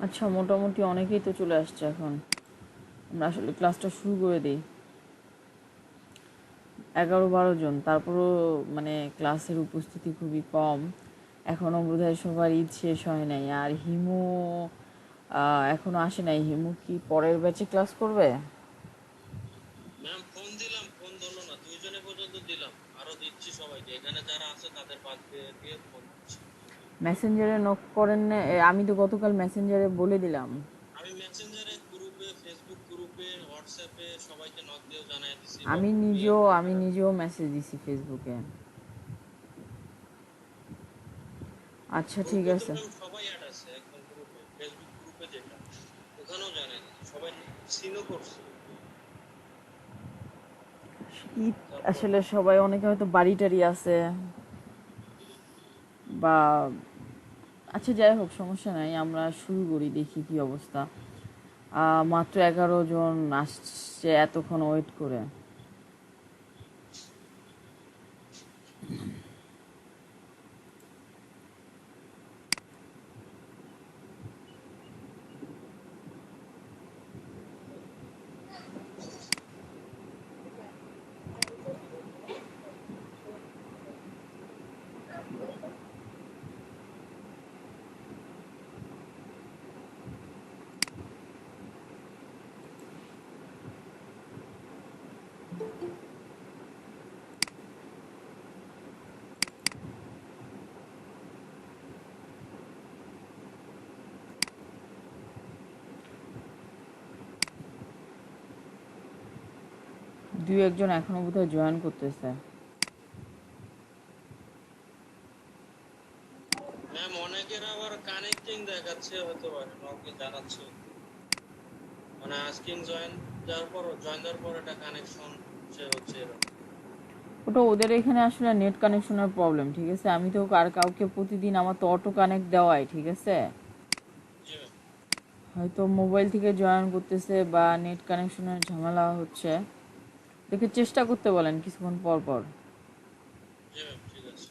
আচ্ছা, মোটামুটি অনেকেই তো চলে আসছে এখন। আমরা আসলে ক্লাসটা শুরু করে দিই। 11-12 জন, তারপরও মানে ক্লাসের উপস্থিতি খুবই কম। এখনও বোধহয় সবার ঈদ শেষ হয় নাই। আর হিমু এখনো আসে নাই। হিমু কি পরের ব্যাচে ক্লাস করবে? ম্যাম ফোন দিলাম, ফোন ধরলো না। 2 জনে পর্যন্ত দিলাম, আরো দিচ্ছি সবাইকে। এখানে যারা আছে তাদের বাদ দিয়ে দিয়ে ফোন দিচ্ছি। মেসেঞ্জারে নক করেন না? আমি তো গতকাল মেসেঞ্জারে বলে দিলাম। আমি মেসেঞ্জারে, গ্রুপে, ফেসবুক গ্রুপে, হোয়াটসঅ্যাপে সবাইকে নক দিয়েও জানাই দিছি বা আমি নিজেও আমি গ্রুপে। নিজেও মেসেজ দিছি ফেসবুকে। আচ্ছা, ঠিক গ্রুপে তো আছে। ম্যাম সবাই অ্যাড আছে, একদম গ্রুপে, ফেসবুক গ্রুপে যেটা, ওখানেও জানাই দিছি, সবাই সিনও করছে। ঈদ তারপর আসলে সবাই, অনেকে হয়তো বাড়ি টাড়ি আছে বা আচ্ছা, যাই হোক, সমস্যা নাই। আমরা শুরু করি, দেখি কি অবস্থা। মাত্র 11 জন আসছে এতক্ষণ ওয়েট করে। দুই একজন এখনো বোধহয় জয়েন করতেছে। ম্যাম অনেকের আবার কানেক্টিং দেখাচ্ছে, হতে পারে নকে জানাচ্ছে, মানে আস্কিং জয়েন দেওয়ার পর এটা কানেকশন সে হচ্ছে এরকম। ওটা ওদের এখানে আসলে নেট কানেকশনের প্রবলেম, ঠিক আছে। আমি তো আর কাউকে প্রতিদিন, আমার তো অটো কানেক্ট দেওয়াই, ঠিক আছে। জি ম্যাম। হয়তো মোবাইল থেকে জয়েন করতেছে বা নেট কানেকশনের ঝামেলা হচ্ছে। দেখে চেষ্টা করতে বলেন কিছুক্ষণ পর পর। জি ম্যাম, ঠিক আছে।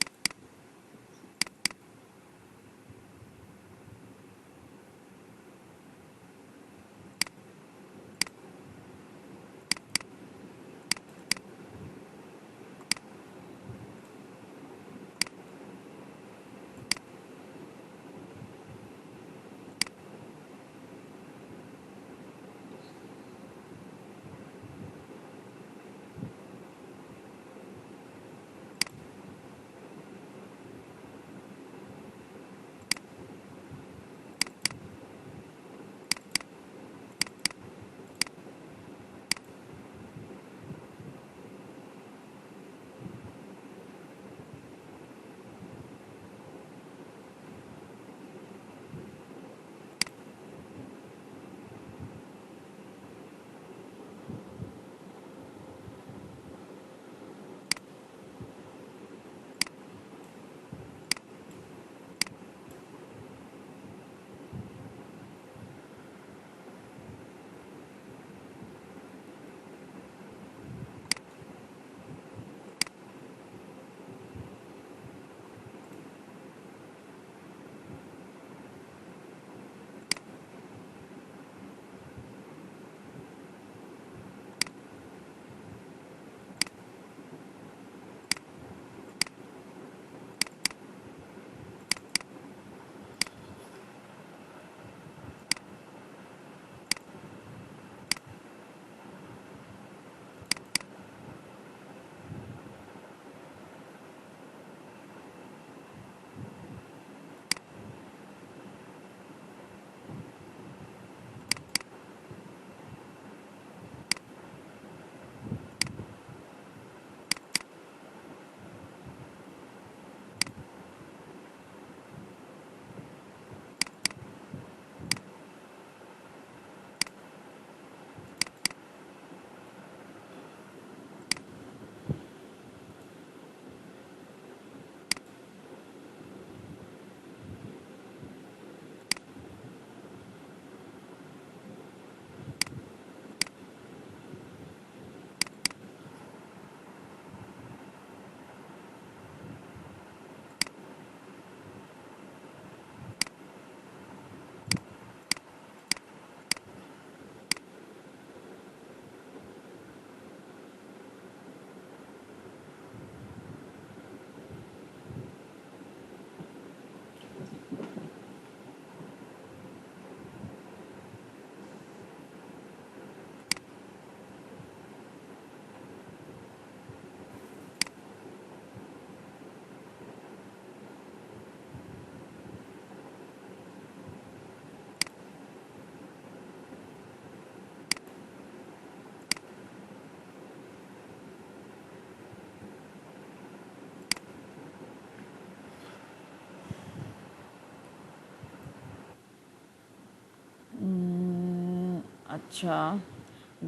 আচ্ছা,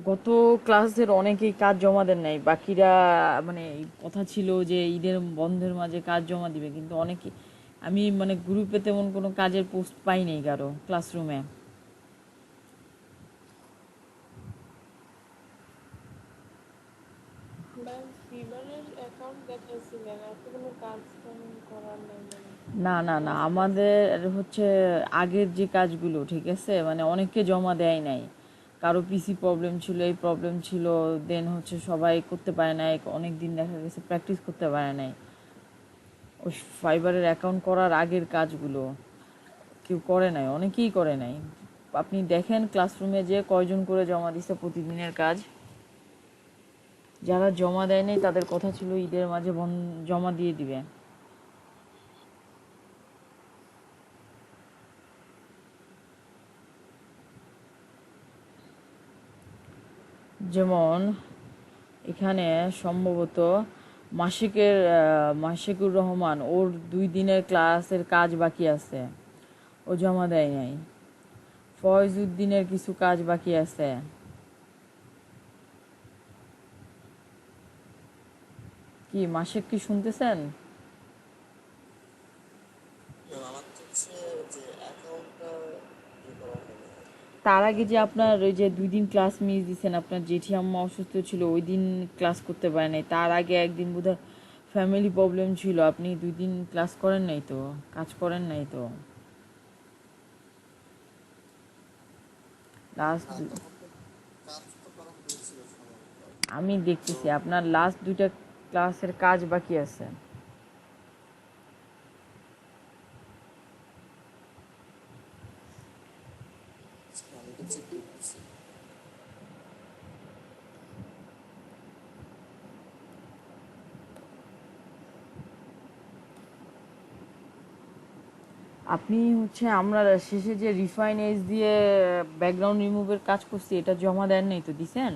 গত ক্লাসের অনেকেই কাজ জমা দেন নাই, বাকিরা মানে এই কথা ছিল যে ঈদের বন্ধের মাঝে কাজ জমা দিবে, কিন্তু অনেকে আমি মানে গ্রুপে তেমন কোনো কাজের পোস্ট পাই নাই কারো ক্লাসরুমে। ম্যাম ফিভারের অ্যাকাউন্ট দেখাইছিলেন, আর তো কোনো কাজ তেমন করার নাই মানে না না না, ক্লাস ক্লাস। আমাদের হচ্ছে আগের যে কাজগুলো ঠিক আছে, মানে অনেককে জমা দেয় নাই, কারো পিসি প্রবলেম ছিল, এই প্রবলেম ছিল, দেন হচ্ছে সবাই করতে পারে নাই, অনেক দিন দেখা গেছে প্র্যাকটিস করতে পারে নাই ওই ফাইবারের অ্যাকাউন্ট করার আগের কাজগুলো। কেউ করে নাই, অনেকেই করে নাই। আপনি দেখেন ক্লাসরুমে যে কয়জন করে জমা দিছে প্রতিদিনের কাজ। যারা জমা দেয় নাই তাদের কথা ছিল ঈদের মাঝে জমা দিয়ে দিবে। যেমন এখানে সম্ভবত মাসিকুর রহমান, ওর 2 দিনের ক্লাসের কাজ বাকি আছে, ও জমা দেয় নাই। ফয়জউদ্দিনের কিছু কাজ বাকি আছে। কি মাসিক, কি শুনতেছেন? আমার তো হচ্ছে যে অ্যাকাউন্টটা করা হলো। তার আগে যে আপনার ওই যে 2 দিন ক্লাস মিস দিচ্ছেন, আপনার জেঠি আম্মা অসুস্থ ছিল, ওই দিন ক্লাস করতে পারে নাই। তার আগে একদিন বোধহয় ফ্যামিলি প্রবলেম ছিল, আপনি 2 দিন ক্লাস করেন নাই তো, কাজ করেন নাই তো। লাস্ট না তখন তো কাজ তো করা হয়েছিল সম্ভবত। আমি তো দেখতেছি আপনার লাস্ট 2টা ক্লাসের কাজ বাকি আছে। আমি তো চেক করতেছি। আপনি হচ্ছে আমরা শেষে যে রিফাইন এজ দিয়ে ব্যাকগ্রাউন্ড রিমুভের কাজ করছি, এটা জমা দেন নাই তো, দিছেন?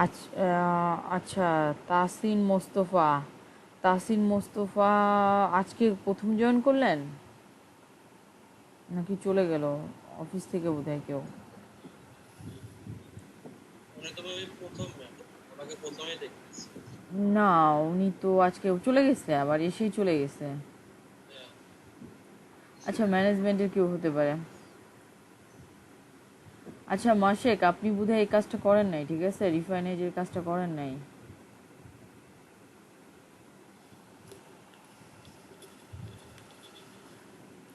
আচ্ছা আচ্ছা, তাসিন মোস্তফা আজকে প্রথম জয়েন করলেন নাকি চলে গেল অফিস থেকে বোধহয় কেউ? উনি তো ভাবি প্রথম ম্যাম, ওনাকে প্রথমেই দেখতেছি। না, উনি তো আজকে চলে গেছে, আবার এসেই চলে গেছে। হ্যাঁ। আচ্ছা, ম্যানেজমেন্টের কেউ হতে পারে। আচ্ছা মাসেক, আপনি বোধহয় এই কাজটা করেন নাই, ঠিক আছে, রিফাইনেজের কাজটা করেন নাই।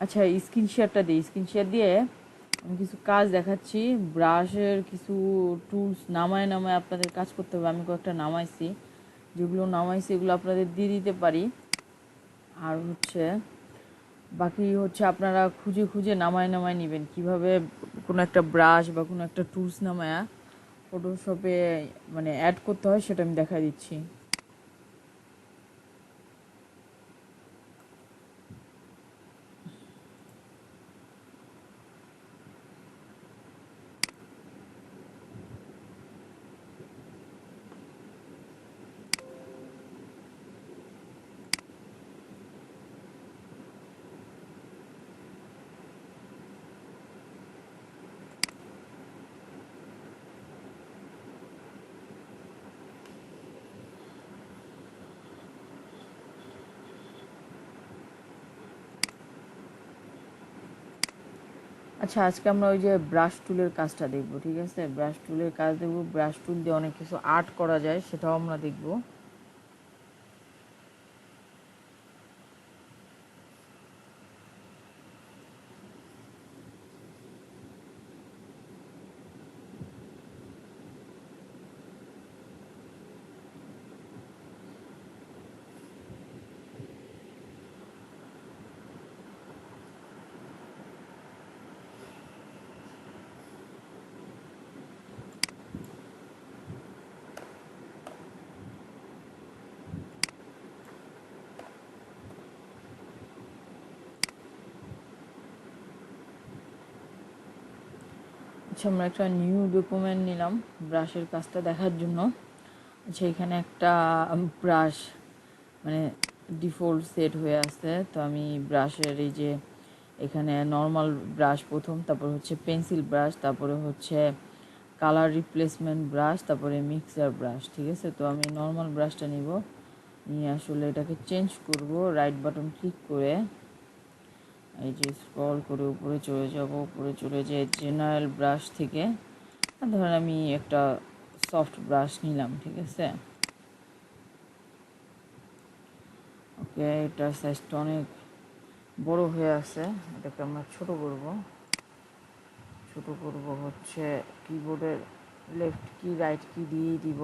আচ্ছা, স্ক্রিন শেয়ারটা দিই, স্ক্রিন শেয়ার দিয়ে আমি কিছু কাজ দেখাচ্ছি। ব্রাশের কিছু টুলস নামায় নামায় আপনাদের কাজ করতে হবে। আমি কয়েকটা নামাইছি, যেগুলো নামাইছি এগুলো আপনাদের দিয়ে দিতে পারি। আর হচ্ছে বাকি হচ্ছে আপনারা খুঁজে খুঁজে নামায় নামায় নেবেন কিভাবে কোনো একটা ব্রাশ বা কোনো একটা টুলস নামায়া ফটোশপে মানে অ্যাড করতে হয়, সেটা আমি দেখা দিচ্ছি। আচ্ছা, আজকে আমরা ওই যে ব্রাশ টুলের কাজটা দেখব, ঠিক আছে, ব্রাশ টুলের কাজ দেখব। ব্রাশ টুল দিয়ে অনেক কিছু আর্ট করা যায়, সেটাও আমরা দেখব। আচ্ছা, আমরা একটা নিউ ডকুমেন্ট নিলাম ব্রাশের কাজটা দেখার জন্য। আচ্ছা, এখানে একটা ব্রাশ মানে ডিফল্ট সেট হয়ে আছে। তো আমি ব্রাশের এই যে এখানে নর্মাল ব্রাশ প্রথম, তারপর হচ্ছে পেন্সিল ব্রাশ, তারপরে হচ্ছে কালার রিপ্লেসমেন্ট ব্রাশ, তারপরে মিক্সার ব্রাশ। ঠিক আছে, তো আমি নর্মাল ব্রাশটা নিব, নিয়ে আসলে এটাকে চেঞ্জ করব। রাইট বাটন ক্লিক করে এই যে স্ক্রল করে উপরে চলে যাব, উপরে চলে যেয়ে জেনারেল ব্রাশ থেকে ধরেন আমি একটা সফট ব্রাশ নিলাম। ঠিক আছে, ওকে, এটার সাইজটা অনেক বড় হয়ে আছে, এটাকে আমরা ছোট করব। ছোট করব হচ্ছে কিবোর্ডের লেফট কি রাইট কি দিয়েই দিব।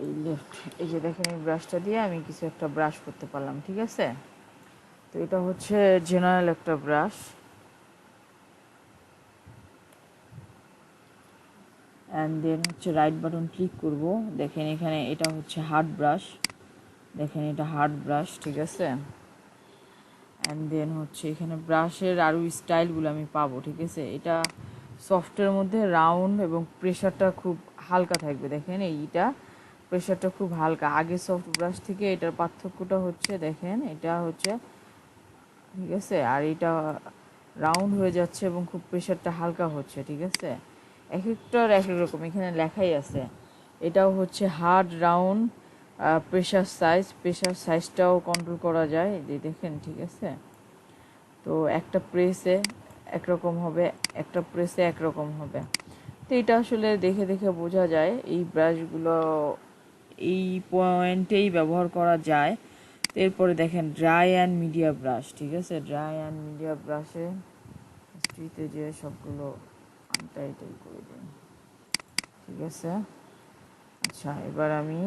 এই লেফট, এই যে দেখেন এই ব্রাশটা দিয়ে আমি কিছু একটা ব্রাশ করতে পারলাম। ঠিক আছে, তো এটা হচ্ছে জেনারেল একটা ব্রাশ। অ্যান্ড দেন হচ্ছে রাইট বাটন ক্লিক করব। দেখেন এখানে এটা হচ্ছে হার্ড ব্রাশ, দেখেন এটা হার্ড ব্রাশ। ঠিক আছে, অ্যান্ড দেন হচ্ছে এখানে ব্রাশের আরও স্টাইলগুলো আমি পাবো। ঠিক আছে, এটা সফটের মধ্যে রাউন্ড এবং প্রেশারটা খুব হালকা থাকবে। দেখেন এইটা প্রেশারটা খুব হালকা, আগে সফট ব্রাশ থেকে এটার পার্থক্যটা হচ্ছে দেখেন এটা হচ্ছে, ঠিক আছে, আর এটা রাউন্ড হয়ে যাচ্ছে এবং খুব প্রেশারটা হালকা হচ্ছে। ঠিক আছে, এক একটার এক এক রকম এখানে লেখাই আছে। এটাও হচ্ছে হার্ড রাউন্ড প্রেশার সাইজটাও কন্ট্রোল করা যায়, যে দেখেন। ঠিক আছে, তো একটা প্রেসে একরকম হবে, একটা প্রেসে একরকম হবে। তো এটা আসলে দেখে দেখে বোঝা যায় এই ব্রাশগুলো এই পয়েন্টেই ব্যবহার করা যায়। তো এরপরে দেখেন ড্রাই অ্যান্ড মিডিয়া ব্রাশ। ঠিক আছে, ড্রাই অ্যান্ড মিডিয়া ব্রাশে স্ট্রিতে যে সবগুলো আনটাইটাই করে দিন। ঠিক আছে, আচ্ছা, এবার আমি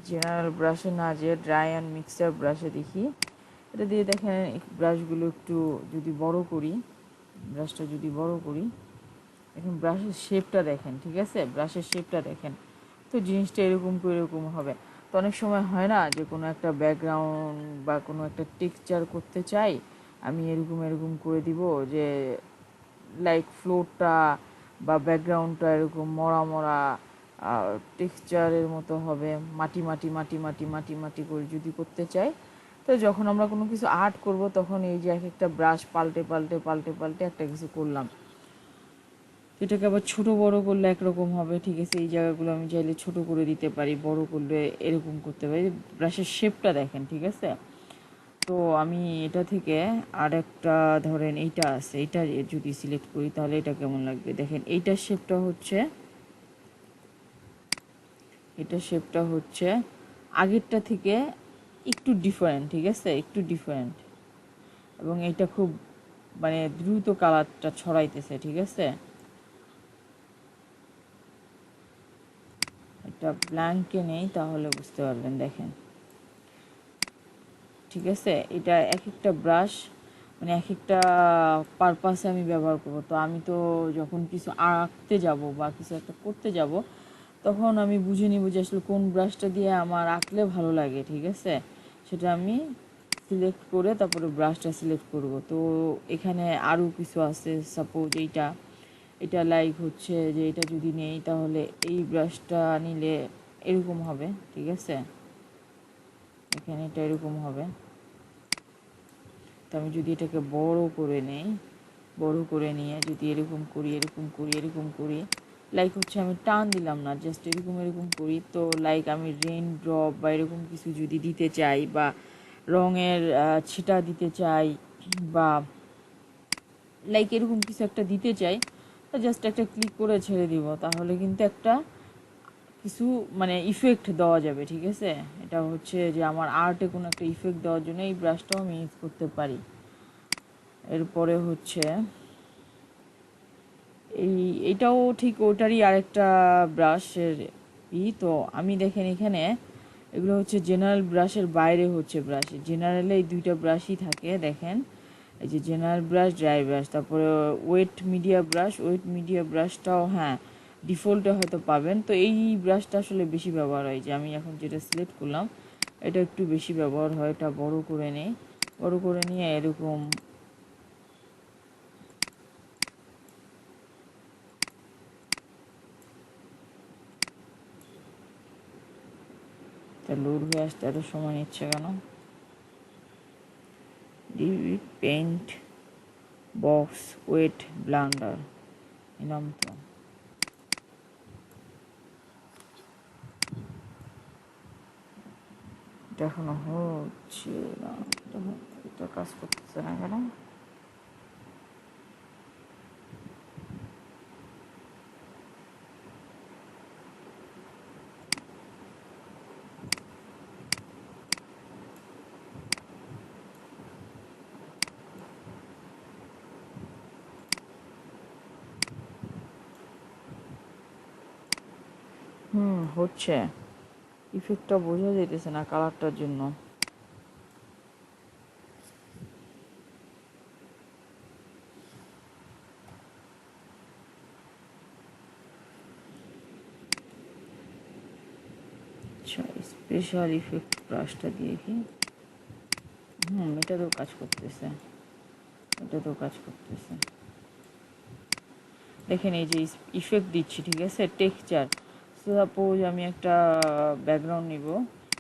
জেনারেল ব্রাশে না যে ড্রাই অ্যান্ড মিক্সার ব্রাশে দেখি। এটা দিয়ে দেখেন ব্রাশগুলো একটু যদি বড় করি, ব্রাশটা যদি বড় করি, এখন ব্রাশের শেপটা দেখেন। ঠিক আছে, ব্রাশের শেপটা দেখেন, তো জিনিসটা এরকম করে এরকম হবে। তো অনেক সময় হয় না যে কোনো একটা ব্যাকগ্রাউন্ড বা কোনো একটা টেক্সচার করতে চাই, আমি এরকম এরকম করে দিব যে লাইক ফ্লোরটা বা ব্যাকগ্রাউন্ডটা এরকম মরা মরা টেক্সচারের মতো হবে, মাটি মাটি মাটি মাটি মাটি মাটি করে যদি করতে চাই। তো যখন আমরা কোনো কিছু আর্ট করব তখন এই যে এক একটা ব্রাশ পাল্টে পাল্টে পাল্টে পাল্টে একটা কিছু করলাম, এটাকে আবার ছোট বড় করলে একরকম হবে। ঠিক আছে, এই জায়গাগুলো আমি চাইলে ছোট করে দিতে পারি, বড় করলে এরকম করতে পারি। ব্রাশের শেপটা দেখেন। ঠিক আছে, তো আমি এটা থেকে আর একটা ধরেন এইটা আছে, এইটা যদি সিলেক্ট করি তাহলে এটা কেমন লাগবে দেখেন। এইটার শেপটা হচ্ছে, এটা শেপটা হচ্ছে আগেরটা থেকে একটু ডিফারেন্ট। ঠিক আছে, একটু ডিফারেন্ট, এবং এইটা খুব মানে দ্রুত কালারটা ছড়াইতেছে। ঠিক আছে, এটা ব্ল্যাঙ্কে নেই তাহলে বুঝতে পারবেন। দেখেন, ঠিক আছে, এটা এক একটা ব্রাশ মানে এক একটা পারপাসে আমি ব্যবহার করব। তো আমি তো যখন কিছু আঁকতে যাব বা কিছু একটা করতে যাব তখন আমি বুঝে নিব যে আসলে কোন ব্রাশটা দিয়ে আমার আঁকলে ভালো লাগে। ঠিক আছে, সেটা আমি সিলেক্ট করে তারপরে ব্রাশটা সিলেক্ট করব। তো এখানে আরও কিছু আছে, সাপোজ এইটা, এটা লাইক হচ্ছে যে এটা যদি নেই তাহলে এই ব্রাশটা নিলে এরকম হবে। ঠিক আছে, এখানে এটা এরকম হবে। তো আমি যদি এটাকে বড় করে নেই, বড় করে নিয়ে যদি এরকম করি এরকম করি এরকম করি, লাইক হচ্ছে আমি টান দিলাম না, জাস্ট এরকম এরকম করি, তো লাইক আমি রেইন ড্রপ বা এরকম কিছু যদি দিতে চাই বা রঙের ছিটা দিতে চাই বা লাইক এরকম কিছু একটা দিতে চাই, জাস্ট একটা ক্লিক করে ছেড়ে দিব, তাহলে কিন্তু একটা কিছু মানে ইফেক্ট দেওয়া যাবে। ঠিক আছে, এটা হচ্ছে যে আমার আর্টে কোনো একটা ইফেক্ট দেওয়ার জন্য এই ব্রাশটাও আমি ইউজ করতে পারি। এরপরে হচ্ছে এইটাও ঠিক ওটারই আরেকটা ব্রাশের তো আমি দেখেন এখানে এগুলো হচ্ছে জেনারেল ব্রাশের বাইরে হচ্ছে ব্রাশ, জেনারেলে এই দুইটা ব্রাশই থাকে। দেখেন এই যে জেনারেল ব্রাশ, ড্রাই ব্রাশ, তারপরে ওয়েট মিডিয়া ব্রাশটাও হ্যাঁ ডিফল্টে হয়তো পাবেন। তো এই ব্রাশটা আসলে বেশি ব্যবহার হয়, যে আমি এখন যেটা সিলেক্ট করলাম এটা একটু বেশি ব্যবহার হয়। এটা বড় করে নেই, বড় করে নিয়ে এরকম লোড হয়ে আসতে এত সময় নিচ্ছে কেন? DB paint box wet blender এলাম তো। এটা এখনো হচ্ছে না, এটা কাজ করতেছে না কেন? হচ্ছে, ইফেক্টটা বোঝা যাইতেছে না কালারটার জন্য। আচ্ছা, স্পেশাল ইফেক্ট ব্রাশটা দিয়ে কি? এটা তো কাজ করতেছে, এটা তো কাজ করতেছে। দেখেন এই যে ইফেক্ট দিচ্ছি, ঠিক আছে, টেক্সচার। সাপোজ আমি একটা ব্যাকগ্রাউন্ড নিব,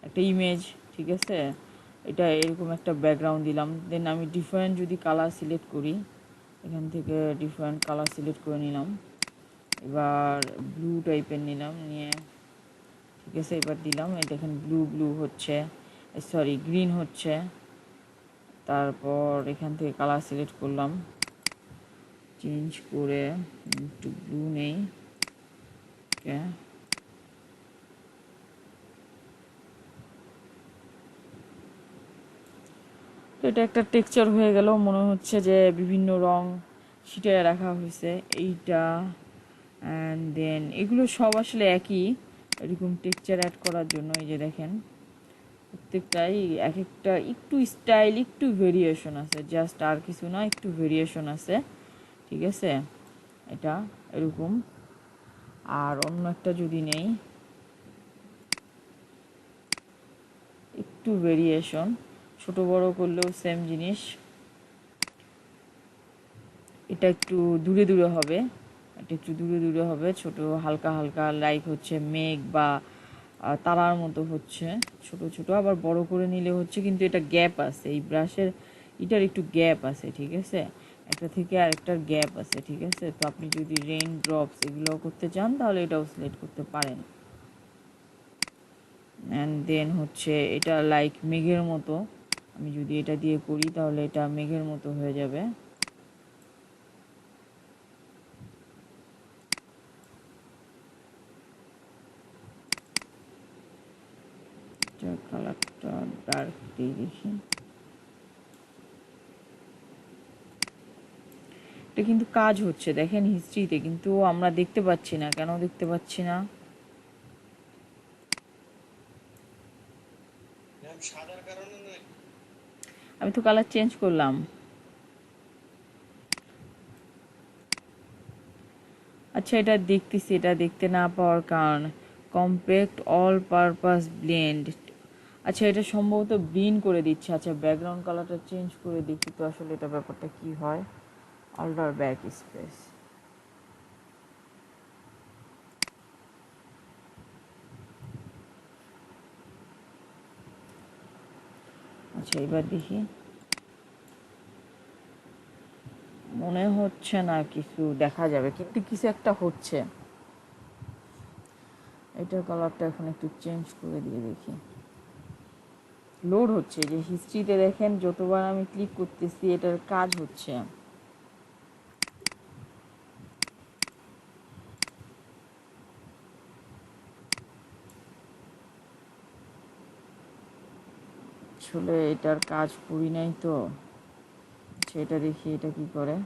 একটা ইমেজ, ঠিক আছে, এটা এরকম একটা ব্যাকগ্রাউন্ড দিলাম, দেন আমি ডিফারেন্ট যদি কালার সিলেক্ট করি, এখান থেকে ডিফারেন্ট কালার সিলেক্ট করে নিলাম, এবার ব্লু টাইপের নিলাম, নিয়ে ঠিক আছে এবার দিলাম, এই দেখেন ব্লু ব্লু হচ্ছে, সরি গ্রিন হচ্ছে। তারপর এখান থেকে কালার সিলেক্ট করলাম, চেঞ্জ করে একটু ব্লু নেই, ওকে। তো এটা একটা টেক্সচার হয়ে গেল, মনে হচ্ছে যে বিভিন্ন রং ছিটিয়ে রাখা হয়েছে এইটা। অ্যান্ড দেন এগুলো সব আসলে একই, এরকম টেক্সচার অ্যাড করার জন্য। এই যে দেখেন প্রত্যেকটাই এক একটা একটু স্টাইল, একটু ভেরিয়েশন আছে, জাস্ট আর কিছু না, একটু ভেরিয়েশন আছে, ঠিক আছে, এটা এরকম। আর অন্য একটা যদি নেই, একটু ভেরিয়েশন, ছোট বড় করলেও সেম জিনিস। এটা একটু দূরে দূরে হবে, এটা একটু দূরে দূরে হবে, ছোট হালকা হালকা, লাইক হচ্ছে মেঘ বা তারার মতো হচ্ছে ছোট ছোট। আবার বড় করে নিলে হচ্ছে, কিন্তু এটা গ্যাপ আছে, এই ব্রাশের এটার একটু গ্যাপ আছে, ঠিক আছে, একটা থেকে আরেকটার গ্যাপ আছে, ঠিক আছে। তো আপনি যদি রেইন ড্রপস এগুলো করতে চান তাহলে এটাও সিলেক্ট করতে পারেন। অ্যান্ড দেন হচ্ছে এটা লাইক মেঘের মতো, আমি যদি এটা দিয়ে করি তাহলে এটা মেঘের মতো হয়ে যাবে। কালারটা ডার্ক দিয়ে দেখি, এটা কিন্তু কাজ হচ্ছে দেখেন হিস্ট্রিতে, কিন্তু আমরা দেখতে পাচ্ছি না, কেন দেখতে পাচ্ছি না? সাদার কারণে নয়। আমি তো কালার চেঞ্জ করলাম। আচ্ছা, এটা দেখতেছি, এটা দেখতে না পাওয়ার কারণ কম্প্যাক্ট অল পারপাস ব্লেন্ড। আচ্ছা, এটা সম্ভবত ব্লিন্ড করে দিচ্ছে। আচ্ছা, ব্যাকগ্রাউন্ড কালারটা চেঞ্জ করে দেখি তো আসলে এটা ব্যাপারটা কি হয়। অল্টার ব্যাক স্পেস, আচ্ছা এবার দেখি, মনে হচ্ছে না কিছু দেখা যাবে, কিন্তু কিছু একটা হচ্ছে। এটার কালারটা এখন একটু চেঞ্জ করে দিয়ে দেখি। লোড হচ্ছে, যে হিস্ট্রিতে দেখেন যতবার আমি ক্লিক করতেছি এটার কাজ হচ্ছে। আসলে এটার কাজ করি নাই তো, সেটা দেখি এটা কি করে।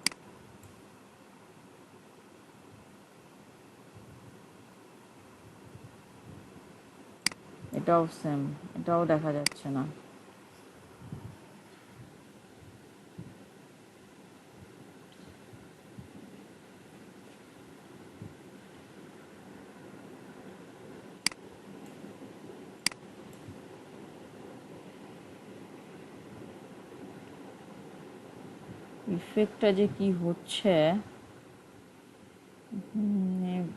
এটাও সেম, এটাও দেখা যাচ্ছে না। ইফেক্টটা যে কি হচ্ছে,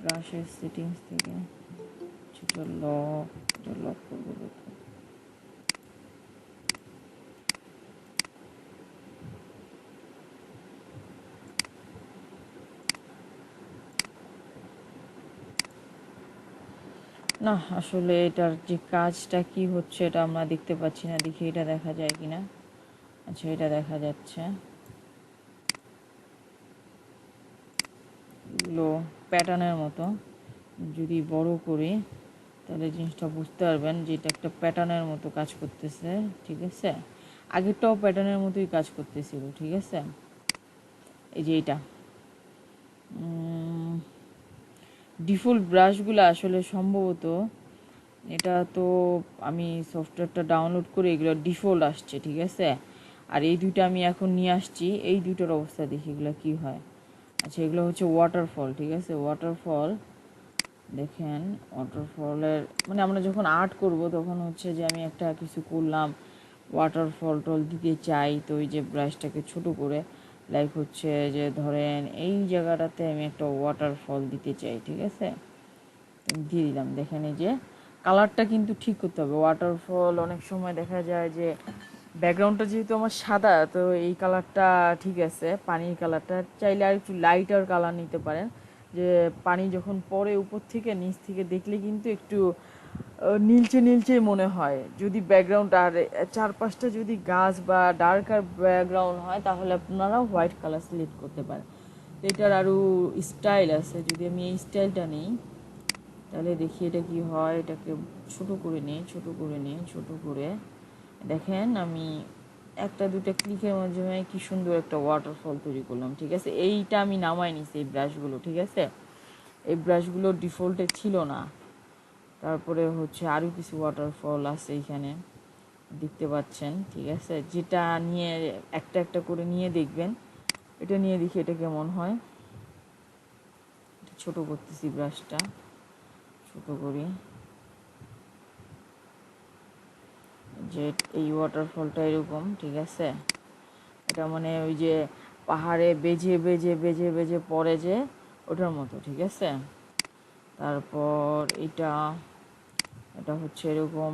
ব্রাশের সেটিংস থেকে সেটা লক করবো দেখো। না আসলে এটার যে কাজটা কি হচ্ছে এটা আমরা দেখতে পাচ্ছি না, দেখি এটা দেখা যায় কিনা। আচ্ছা এটা দেখা যাচ্ছে, এগুলো প্যাটার্নের মতো। যদি বড় করি তাহলে জিনিসটা বুঝতে পারবেন যে এটা একটা প্যাটার্নের মতো কাজ করতেছে, ঠিক আছে। আগেরটাও প্যাটার্নের মতোই কাজ করতেছিল, ঠিক আছে। এই যে এটা ডিফল্ট ব্রাশগুলো আসলে সম্ভবত, এটা তো আমি সফটওয়্যারটা ডাউনলোড করে এগুলো ডিফল্ট আসছে, ঠিক আছে। আর এই দুইটা আমি এখন নিয়ে আসছি, এই দুইটার অবস্থা দেখি এগুলো কী হয়। আচ্ছা এগুলো হচ্ছে ওয়াটারফল, ঠিক আছে। ওয়াটারফল দেখেন, ওয়াটারফলের মানে আমরা যখন আর্ট করব তখন হচ্ছে যে আমি একটা কিছু করলাম, ওয়াটারফল টল দিতে চাই, তো ওই যে ব্রাশটাকে ছোট করে লাইক হচ্ছে যে ধরেন এই জায়গাটাতে আমি একটা ওয়াটারফল দিতে চাই, ঠিক আছে। দিয়ে দিলাম। দেখেন এই যে কালারটা কিন্তু ঠিক করতে হবে। ওয়াটারফল অনেক সময় দেখা যায় যে ব্যাকগ্রাউন্ডটা যেহেতু আমার সাদা, তো এই কালারটা ঠিক আছে, পানির কালারটা। চাইলে আর একটু লাইটার কালার নিতে পারেন, যে পানি যখন পড়ে উপর থেকে নিচ থেকে দেখলে কিন্তু একটু নীলচে নীলচে মনে হয়। যদি ব্যাকগ্রাউন্ড আর চারপাশটা যদি গাছ বা ডার্কার ব্যাকগ্রাউন্ড হয় তাহলে আপনারা হোয়াইট কালার সিলেক্ট করতে পারেন। তো এটার আরও স্টাইল আছে, যদি আমি এই স্টাইলটা নিই তাহলে দেখি এটা কি হয়। এটাকে ছোট করে নিই, ছোট করে নিই, ছোট করে দেখেন আমি একটা দুটা ক্লিকের মাধ্যমে কি সুন্দর একটা ওয়াটারফল তৈরি করলাম, ঠিক আছে। এইটা আমি নামাই নিছি এই ব্রাশগুলো, ঠিক আছে। এই ব্রাশগুলো ডিফল্টে ছিল না। তারপরে হচ্ছে আরও কিছু ওয়াটারফল আছে এখানে দেখতে পাচ্ছেন, ঠিক আছে। যেটা নিয়ে একটা একটা করে নিয়ে দেখবেন, এটা নিয়ে দেখি এটা কেমন হয়। ছোট করতেছি ব্রাশটা, ছোট করি। যে এই ওয়াটারফলটা এরকম, ঠিক আছে। এটা মানে ওই যে পাহাড়ে বেজে বেজে বেজে বেজে পড়ে যে ওটার মতো, ঠিক আছে। তারপর এটা এটা হচ্ছে এরকম।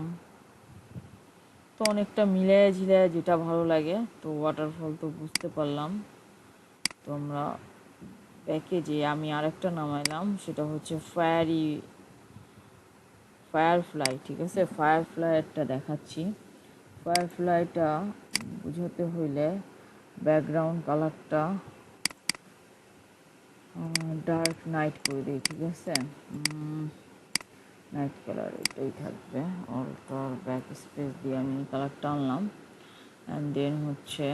তো অনেকটা মিলে ঝিলে যেটা ভালো লাগে। তো ওয়াটারফল তো বুঝতে পারলাম। তো আমরা ব্যাকে যে আমি আরেকটা নামাইলাম, সেটা হচ্ছে ফায়ারফ্লাই, ঠিক আছে। ফায়ারফ্লাইটা দেখাচ্ছি। ফায়ারফ্লাইটা বুঝাতে হইলে ব্যাকগ্রাউন্ড কালারটা ডার্ক নাইট করে দিই, ঠিক আছে। নাইট কালার এটাই থাকবে। অল্টার ব্যাক স্পেস দিয়ে আমি কালারটা আনলাম। অ্যান্ড দেন হচ্ছে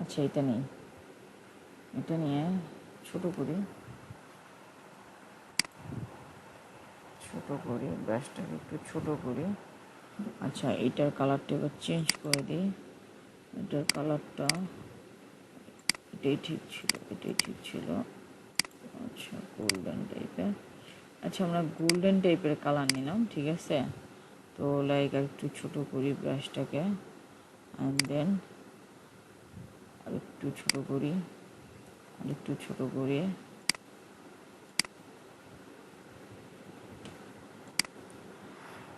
আচ্ছা এটা নেই, এটা নিয়ে ছোট করি, ছোট করি ব্রাশটাকে একটু ছোট করি। আচ্ছা এটার কালারটা এবার চেঞ্জ করে দিই। এটার কালারটা এটাই ঠিক ছিল, এটাই ঠিক ছিল। আচ্ছা গোল্ডেন টাইপের। আচ্ছা আমরা গোল্ডেন টাইপের কালার নিলাম, ঠিক আছে। তো লাইক আর একটু ছোটো করি ব্রাশটাকে, অ্যান্ড দেন আর একটু ছোটো করি, আর একটু ছোটো করে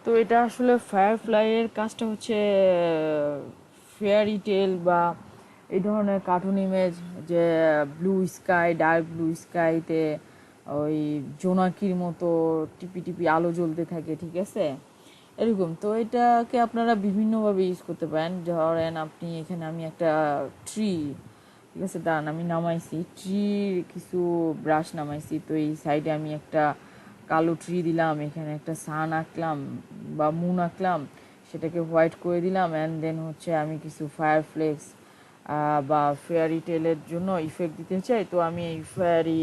তো এটা আসলে ফায়ারফ্লাইয়ের কাজটা হচ্ছে ফেয়ারি টেল বা এই ধরনের কার্টুন ইমেজ, যে ব্লু স্কাই, ডার্ক ব্লু স্কাইতে ওই জোনাকির মতো টিপি টিপি আলো জ্বলতে থাকে, ঠিক আছে, এরকম। তো এটাকে আপনারা বিভিন্নভাবে ইউজ করতে পারেন। ধরেন আপনি এখানে আমি একটা ট্রি, ঠিক আছে, দাঁড়ান আমি নামাইছি ট্রির কিছু ব্রাশ নামাইছি। তো এই সাইডে আমি একটা কালো ট্রি দিলাম, এখানে একটা সান আঁকলাম বা মুন আঁকলাম, সেটাকে হোয়াইট করে দিলাম। অ্যান্ড দেন হচ্ছে আমি কিছু ফায়ার ফ্লেক্স বা ফেয়ারি টেলের জন্য ইফেক্ট দিতে চাই, তো আমি এই ফেয়ারি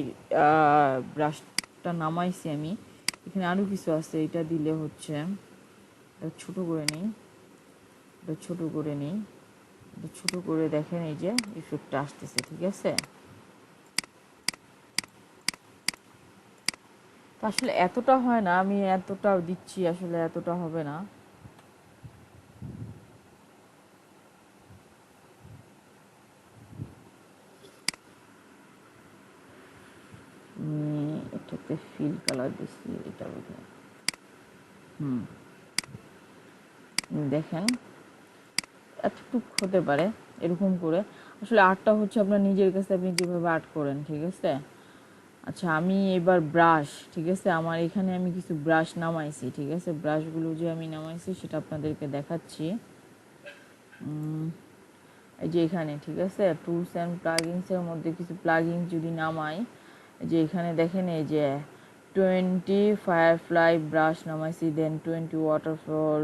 ব্রাশটা নামাইছি আমি। এখানে আরও কিছু আছে, এটা দিলে হচ্ছে ছোট করে নিই, এটা ছোট করে নিই, এটা ছোট করে দেখেন এই যে ইফেক্টটা আসতেছে, ঠিক আছে। তো তো আসলে এতটা হয় না, আমি এতটা দিচ্ছি, আসলে এতটা হবে না। এটাতে ফিল কালার দিচ্ছি, এটা বোধহয়। হুম, দেখেন এতটুক হতে পারে এরকম করে। আসলে আর্টটা হচ্ছে আপনার নিজের কাছে, আপনি যেভাবে আর্ট করেন, ঠিক আছে। আচ্ছা, আমি এবার ব্রাশ, ঠিক আছে, আমার এখানে আমি কিছু ব্রাশ নামাইছি, ঠিক আছে। ব্রাশগুলো যে আমি নামাইছি সেটা আপনাদেরকে দেখাচ্ছি। এই যে এখানে, ঠিক আছে, টুলস অ্যান্ড প্লাগিংসের মধ্যে কিছু প্লাগিং যদি নামাই, যে এখানে দেখেন এই যে 20 ফায়ারফ্লাই ব্রাশ নামাইছি, দেন 20 ওয়াটারফল।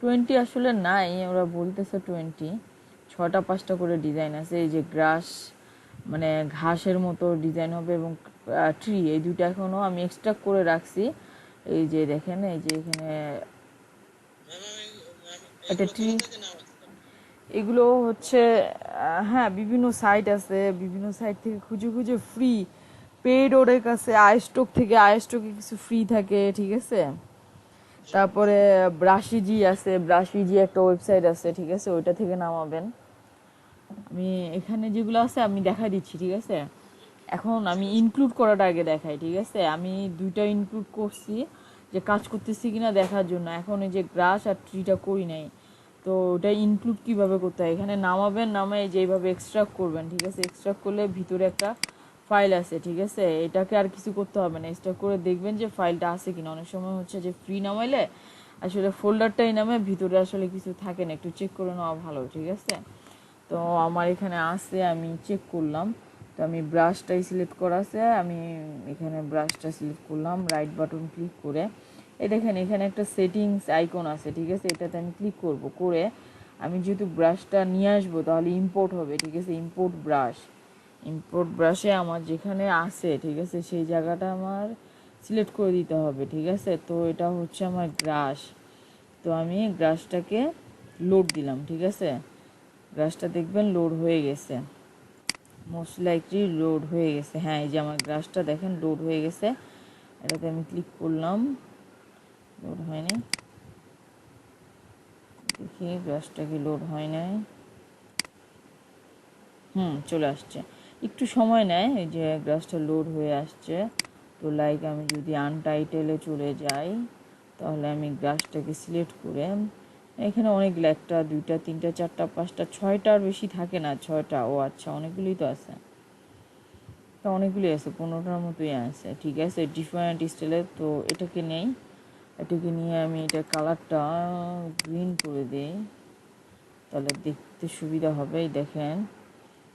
20 আসলে নাই, ওরা বলতেছে 20, 6টা 5টা করে ডিজাইন আছে। এই যে গ্রাস, মানে ঘাসের মতো ডিজাইন হবে, এবং ট্রি, এই দুইটা এখনও আমি এক্সট্রা করে রাখছি। এই যে দেখেন, এই যে এখানে ম্যাম একটা এগুলো ট্রি। কোথা থেকে নামাচ্ছেন? এগুলো হচ্ছে হ্যাঁ, বিভিন্ন সাইট আছে, বিভিন্ন সাইট থেকে খুঁজে খুঁজে ফ্রি পেইড ওদের কাছে, আইস্টক থেকে, আইস্টকে কিছু ফ্রি থাকে, ঠিক আছে। তারপরে ব্রাশিজি আছে, ব্রাশিজি একটা ওয়েবসাইট আছে, ঠিক আছে, ওইটা থেকে নামাবেন। আমি এখানে যেগুলো আছে আমি দেখাই দিচ্ছি, ঠিক আছে। এখন আমি ইনক্লুড করাটা আগে দেখাই, ঠিক আছে। আমি দুইটা ইনক্লুড করছি, যে কাজ করতেছি কিনা দেখার জন্য। এখন এই যে গ্রাস আর ট্রিটা করি নাই, তো ওটা ইনক্লুড কিভাবে করতে হয়, এখানে নামাবেন, নামাই যেভাবে এক্সট্রাক্ট করবেন, ঠিক আছে। এক্সট্রাক্ট করলে ভিতরে একটা ফাইল আছে, ঠিক আছে। এটাকে আর কিছু করতে হবে না, এক্সট্রাক্ট করে দেখবেন যে ফাইলটা আছে কিনা। অনেক সময় হচ্ছে যে ফ্রি নামাইলে আসলে ফোল্ডারটাই নামে, ভিতরে আসলে কিছু থাকে না, একটু চেক করে নেওয়া ভালো, ঠিক আছে। তো আমার এখানে আছে, আমি চেক করলাম। তো আমি ব্রাশটাই সিলেক্ট করা আছে, আমি এখানে ব্রাশটা সিলেক্ট করলাম, রাইট বাটন ক্লিক করে। এই দেখেন এখানে একটা সেটিংস আইকন আছে, ঠিক আছে, এটাতে আমি ক্লিক করব। করে আমি যেহেতু ব্রাশটা নিয়ে আসবো, তাহলে ইম্পোর্ট হবে, ঠিক আছে। ইম্পোর্ট ব্রাশ, ইম্পোর্ট ব্রাশে আমার যেখানে আছে, ঠিক আছে, সেই জায়গাটা আমার সিলেক্ট করে দিতে হবে, ঠিক আছে। তো এটা হচ্ছে আমার গ্রাস। তো আমি গ্রাসটাকে লোড দিলাম, ঠিক আছে। গ্রাসটা দেখবেন লোড হয়ে গেছে, মোস্ট লাইকলি লোড হয়ে গেছে। হ্যাঁ, এই যে আমার গ্রাসটা দেখেন লোড হয়ে গেছে। এটাতে আমি ক্লিক করলাম, লোড হয়নি, দেখি গ্রাসটা কি লোড হয় নাই। চলে আসছে, একটু সময় নেয়, এই যে গ্রাসটা লোড হয়ে আসছে। তো লাইক আমি যদি আনটাইটেলে চলে যাই, তাহলে আমি গ্রাসটাকে সিলেক্ট করে, এখানে অনেকগুলো, 1টা 2টা 3টা 4টা 5টা 6টার বেশি থাকে না, 6টা, ও আচ্ছা, অনেকগুলোই তো আছে। তো অনেকগুলি আছে, 15টার মতোই আছে, ঠিক আছে, ডিফারেন্ট স্টাইলে। তো এটাকে নেই, এটাকে নিয়ে আমি এটা কালারটা গ্রিন করে দিই, তাহলে দেখতে সুবিধা হবে। দেখেন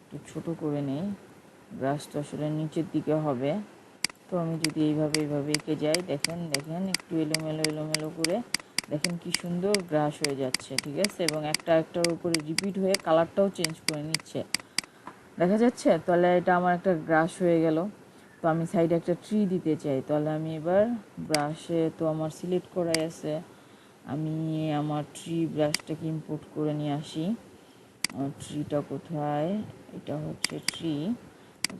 একটু ছোটো করে নেই, ব্রাশটা আসলে নিচের দিকে হবে। তো আমি যদি এইভাবে এঁকে যাই, দেখেন দেখেন একটু এলোমেলো এলোমেলো করে, দেখেন কি সুন্দর ব্রাশ হয়ে যাচ্ছে, ঠিক আছে। এবং একটা একটার উপরে রিপিট হয়ে কালারটাও চেঞ্জ করে নিচ্ছে, দেখা যাচ্ছে। তাহলে এটা আমার একটা ব্রাশ হয়ে গেল। তো আমি সাইডে একটা ট্রি দিতে চাই, তাহলে আমি এবার ব্রাশে তো আমার সিলেক্ট করাই আছে, আমি আমার ট্রি ব্রাশটাকে ইম্পোর্ট করে নিয়ে আসি। ট্রিটা কোথায়, এটা হচ্ছে ট্রি,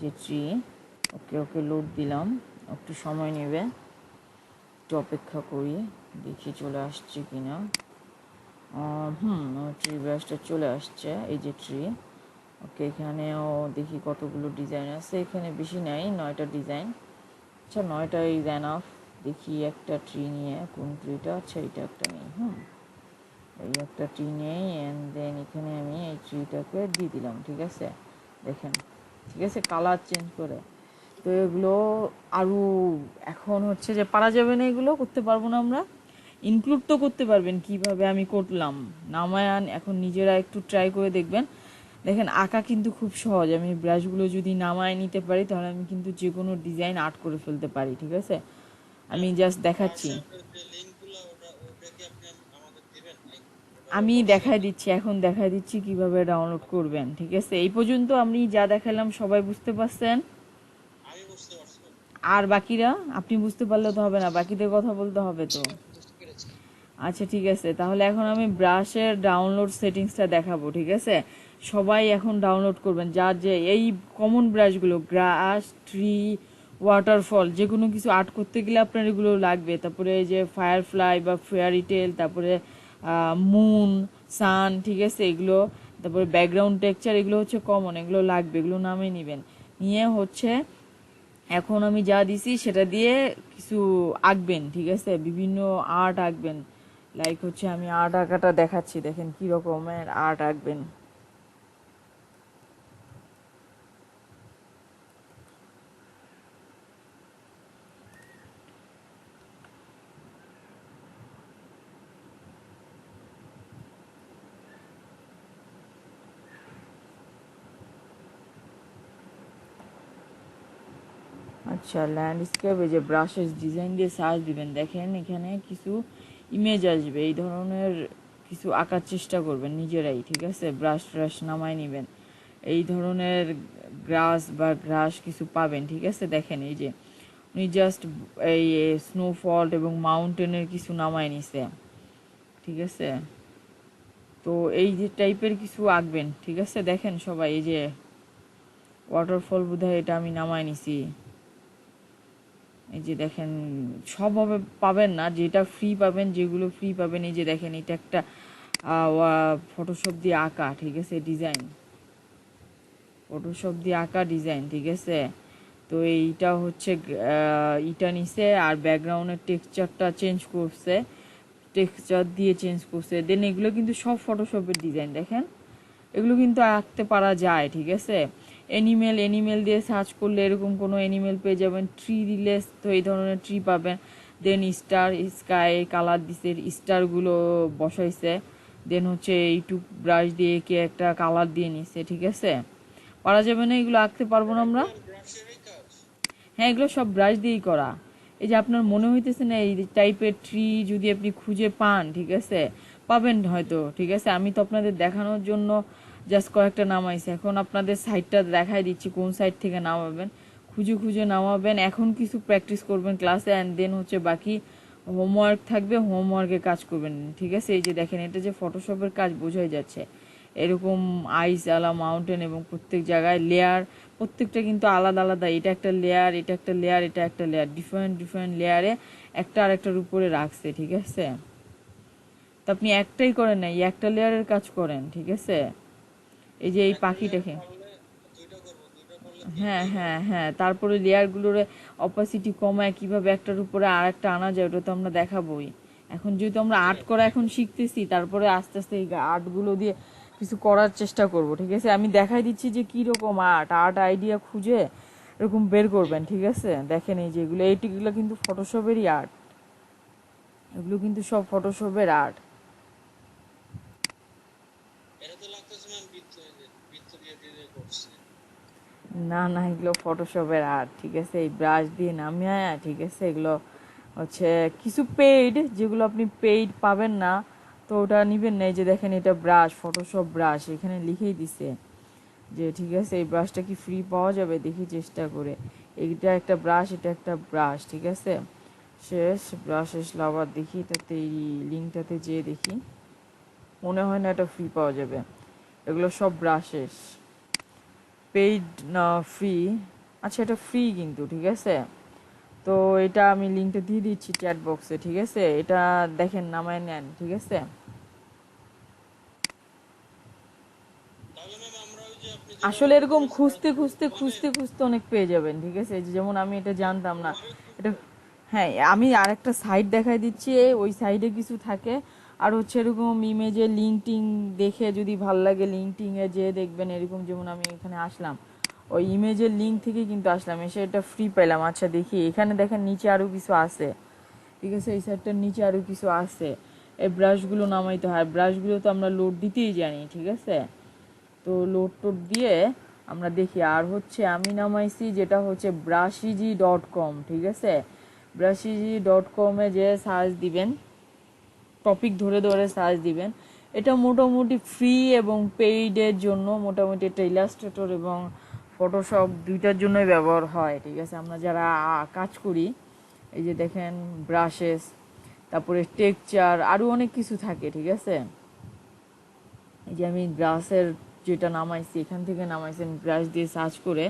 যে ট্রি। ওকে ওকে, লোড দিলাম, একটু সময় নেবে, একটু অপেক্ষা করি, দেখি চলে আসছে কিনা। ট্রি ব্রাশটা চলে আসছে, এই যে ট্রি। ওকে, এখানেও দেখি কতগুলো ডিজাইন আছে, এখানে বেশি নাই, 9টা ডিজাইন। আচ্ছা, 9টা ইজ এনাফ। দেখি একটা ট্রি নিয়ে, কোন ট্রিটা, আচ্ছা এটা একটা নেই। এই একটা ট্রি নেই, অ্যান্ড দেন এখানে আমি এই ট্রিটাকে দিয়ে দিলাম, ঠিক আছে। দেখেন, ঠিক আছে, কালার চেঞ্জ করে। তো এগুলো আরও এখন হচ্ছে যে পারা যাবে না, এগুলো করতে পারবো না আমরা। ইনক্লুড তো করতে পারবেন, কিভাবে আমি করলাম নামায়ান, এখন নিজেরা একটু ট্রাই করে দেখবেন। দেখেন আঁকা কিন্তু খুব সহজ, আমি ব্রাশগুলো যদি নামায় নিতে পারি, তাহলে আমি কিন্তু যে কোনো ডিজাইন আর্ট করে ফেলতে পারি, ঠিক আছে। আমি জাস্ট দেখাচ্ছি, হোয়াটসঅ্যাপের যে লিঙ্কগুলো ওটা কি আপনি আমাদের দিবেন নাকি? ওটা আমি দেখাই হোয়াটসঅ্যাপে দিচ্ছি, এখন দেখাই দিচ্ছি কিভাবে ডাউনলোড করবেন, ঠিক আছে। এই পর্যন্ত আমি যা দেখালাম সবাই বুঝতে পারছেন? আমি বুঝতে পারছি। আর বাকিরা, আপনি বুঝতে পারলে তো হবে না, বাকিদের কথা বলতে হবে তো। বুঝতে পেরেছি। আচ্ছা, ঠিক আছে, তাহলে এখন আমি ব্রাশের ডাউনলোড সেটিংসটা দেখাবো, ঠিক আছে। সবাই এখন ডাউনলোড করবেন, যার যে এই কমন ব্রাশগুলো, গ্রাস, ট্রি, ওয়াটারফল, যে কোনো কিছু আর্ট করতে গেলে আপনার এগুলো লাগবে। তারপরে এই যে ফায়ারফ্লাই বা ফেয়ারি টেল, তারপরে মুন, সান, ঠিক আছে, এগুলো, তারপরে ব্যাকগ্রাউন্ড টেক্সচার, এগুলো হচ্ছে কমন, এগুলো লাগবে, এগুলো নামে নেবেন। নিয়ে হচ্ছে এখন আমি যা দিছি সেটা দিয়ে কিছু আঁকবেন, ঠিক আছে, বিভিন্ন আর্ট আঁকবেন। লাইক হচ্ছে আমি আর্ট আঁকাটা দেখাচ্ছি, দেখেন কি রকমের আর্ট আঁকবেন। আচ্ছা, ল্যান্ডস্কেপ, এই যে ব্রাশেস ডিজাইন দিয়ে সার্চ দিবেন, দেখেন এখানে কিছু ইমেজ আসবে, এই ধরনের কিছু আঁকার চেষ্টা করবেন নিজেরাই, ঠিক আছে। ব্রাশ ট্রাশ নামায় নেবেন, এই ধরনের গ্রাস বা গ্রাস কিছু পাবেন, ঠিক আছে। দেখেন এই যে উনি জাস্ট এই স্নোফল এবং মাউন্টেনের কিছু নামায় নিছে, ঠিক আছে। তো এই যে টাইপের কিছু আঁকবেন, ঠিক আছে। দেখেন সবাই, এই যে ওয়াটারফল বোধহয় এটা আমি নামায় নিছি, এই যে দেখেন। সবভাবে পাবেন না, যেটা ফ্রি পাবেন, যেগুলো ফ্রি পাবেন, এই যে দেখেন এটা একটা ফটোশপ দিয়ে আঁকা, ঠিক আছে, ডিজাইন, ফটোশপ দিয়ে আঁকা ডিজাইন, ঠিক আছে। তো এইটা হচ্ছে ইটা নিছে আর ব্যাকগ্রাউন্ডের টেক্সচারটা চেঞ্জ করছে, টেক্সচার দিয়ে চেঞ্জ করছে। দেন এগুলো কিন্তু সব ফটোশপের ডিজাইন, দেখেন এগুলো কিন্তু আঁকতে পারা যায়, ঠিক আছে। এনিমেল দিয়ে সার্চ করলে এরকম কোনো এনিমেল পেয়ে যাবেন। ট্রি দিলে তো এই ধরনের ট্রি পাবেন। দেন স্টার, স্কাই কালার দিছে, স্টারগুলো বসাইছে। দেন হচ্ছে এইটুক ব্রাশ দিয়ে কে একটা কালার দিয়ে নিছে, ঠিক আছে। পারা যাবে না, এগুলো আঁকতে পারবো না আমরা। ব্রাশেরই কাজ। হ্যাঁ, এগুলো সব ব্রাশ দিয়েই করা। এই যে আপনার মনে হইতেছে না এই টাইপের ট্রি যদি আপনি খুঁজে পান, ঠিক আছে, পাবেন হয়তো, ঠিক আছে। আমি তো আপনাদের দেখানোর জন্য জাস্ট কয়েকটা নামাইছি, এখন আপনাদের সাইডটা দেখাই দিচ্ছি কোন সাইড থেকে নামাবেন, খুঁজে খুঁজে নামাবেন। এখন কিছু প্র্যাকটিস করবেন ক্লাসে, অ্যান্ড দেন হচ্ছে বাকি হোমওয়ার্ক থাকবে, হোমওয়ার্কে কাজ করবেন, ঠিক আছে। এই যে দেখেন এটা যে ফটোশপের কাজ বোঝাই যাচ্ছে, এরকম আইস আলা মাউন্টেন এবং প্রত্যেক জায়গায় লেয়ার, প্রত্যেকটা কিন্তু আলাদা আলাদা, এটা একটা লেয়ার, এটা একটা লেয়ার, এটা একটা লেয়ার, ডিফারেন্ট ডিফারেন্ট লেয়ারে একটা আরেকটার উপরে রাখছে, ঠিক আছে। তো আপনি একটাই করেন না, এই একটা লেয়ারের কাজ করেন, ঠিক আছে। এই যে এই একটা লেয়ার পাখিটাকে, পারলে দুইটা করবো, দুইটা করলে হ্যাঁ তিনটেই হ্যাঁ করবো। হ্যাঁ, তারপরে লেয়ারগুলোর অপাসিটি কমায় কিভাবে একটার উপরে আর একটা আনা যায় ওটা তো আমরা দেখাবোই। এখন যেহেতু আমরা আর্ট করা এখন শিখতেছি, তারপরে আস্তে আস্তে এই আর্টগুলো দিয়ে কিছু করার চেষ্টা করব, ঠিক আছে। আমি দেখাই দিচ্ছি যে কী রকম আর্ট আইডিয়া খুঁজে এরকম বের করবেন, ঠিক আছে। দেখেন এই যেগুলো, এইগুলো কিন্তু ফটোশপেরই আর্ট, এগুলো কিন্তু সব ফটোশপের আর্ট। এটা তো লাগতেছে ম্যাম বৃত্ত দিয়ে দিয়ে করছে। না না, এগুলো ফটোশপের আর্ট, ঠিক আছে। এই ব্রাশ দিয়ে নামিয়ে, ঠিক আছে, এগুলো হচ্ছে কিছু পেইড, যেগুলো আপনি পেইড পাবেন না তো ওটা নিবেন না। এই যে দেখেন এটা ব্রাশ, ফটোশপ ব্রাশ, এখানে লিখেই দিছে যে, ঠিক আছে, এই ব্রাশটা কি ফ্রি পাওয়া যাবে, দেখি চেষ্টা করে। এইটা একটা ব্রাশ, এটা একটা ব্রাশ, ঠিক আছে। শেষ ব্রাশ আসলে আবার দেখি এটাতে, এই লিঙ্কটাতে যেয়ে দেখি, মনে হয় না এটা ফ্রি পাওয়া যাবে। এগুলো সব ব্রাশেস, পেইড না ফ্রি। আচ্ছা, এটা ফ্রি কিন্তু, ঠিক আছে। তো এটা আমি লিঙ্কটা দিয়ে দিচ্ছি চ্যাট বক্সে, ঠিক আছে। এটা দেখেন, নামায় নেন, ঠিক আছে। তাহলে ম্যাম আমরা ওই যে আপনি যেভাবে আসলে এরকম ভিতরে সার্চ খুঁজতে খুঁজতে বলেন খুঁজতে খুঁজতে অনেক পেয়ে যাবেন, ঠিক আছে। এই যে যেমন আমি এটা জানতাম না, ওভাবে এটা, খুঁজবো। হ্যাঁ, আমি আরেকটা সাইট দেখাই দিচ্ছি, ওই সাইডে কিছু থাকে। আর হচ্ছে এরকম ইমেজে লিঙ্কটিং দেখে যদি ভাল লাগে, লিঙ্কটিংয়ে যেয়ে দেখবেন, এরকম যেমন আমি এখানে আসলাম, ওই ইমেজের লিঙ্ক থেকে কিন্তু আসলাম, এসে এটা ফ্রি পেলাম। আচ্ছা দেখি, এখানে দেখেন নিচে আরও কিছু আছে, ঠিক আছে, এই সাইডটার নিচে আরও কিছু আছে। এই ব্রাশগুলো নামাইতে হয়, ব্রাশগুলো তো আমরা লোড দিতেই জানি, ঠিক আছে। তো লোড টোড দিয়ে আমরা দেখি। আর হচ্ছে আমি নামাইছি যেটা হচ্ছে brushigi.com, ঠিক আছে। brushigi.com-এ যে সার্চ দিবেন, টপিক ধরে ধরে সার্চ দিবেন। এটা মোটামুটি ফ্রি এবং পেইডের জন্য, মোটামুটি এটা ইলাস্ট্রেটর এবং ফটোশপ দুইটার জন্যই ব্যবহার হয়, ঠিক আছে। আমরা যারা কাজ করি, এই যে দেখেন ব্রাশেস, তারপরে টেক্সচার, আরও অনেক কিছু থাকে, ঠিক আছে। এই যে আমি ব্রাশের যেটা নামাইছি, এখান থেকে নামাইছি, আমি ব্রাশ দিয়ে সার্চ করে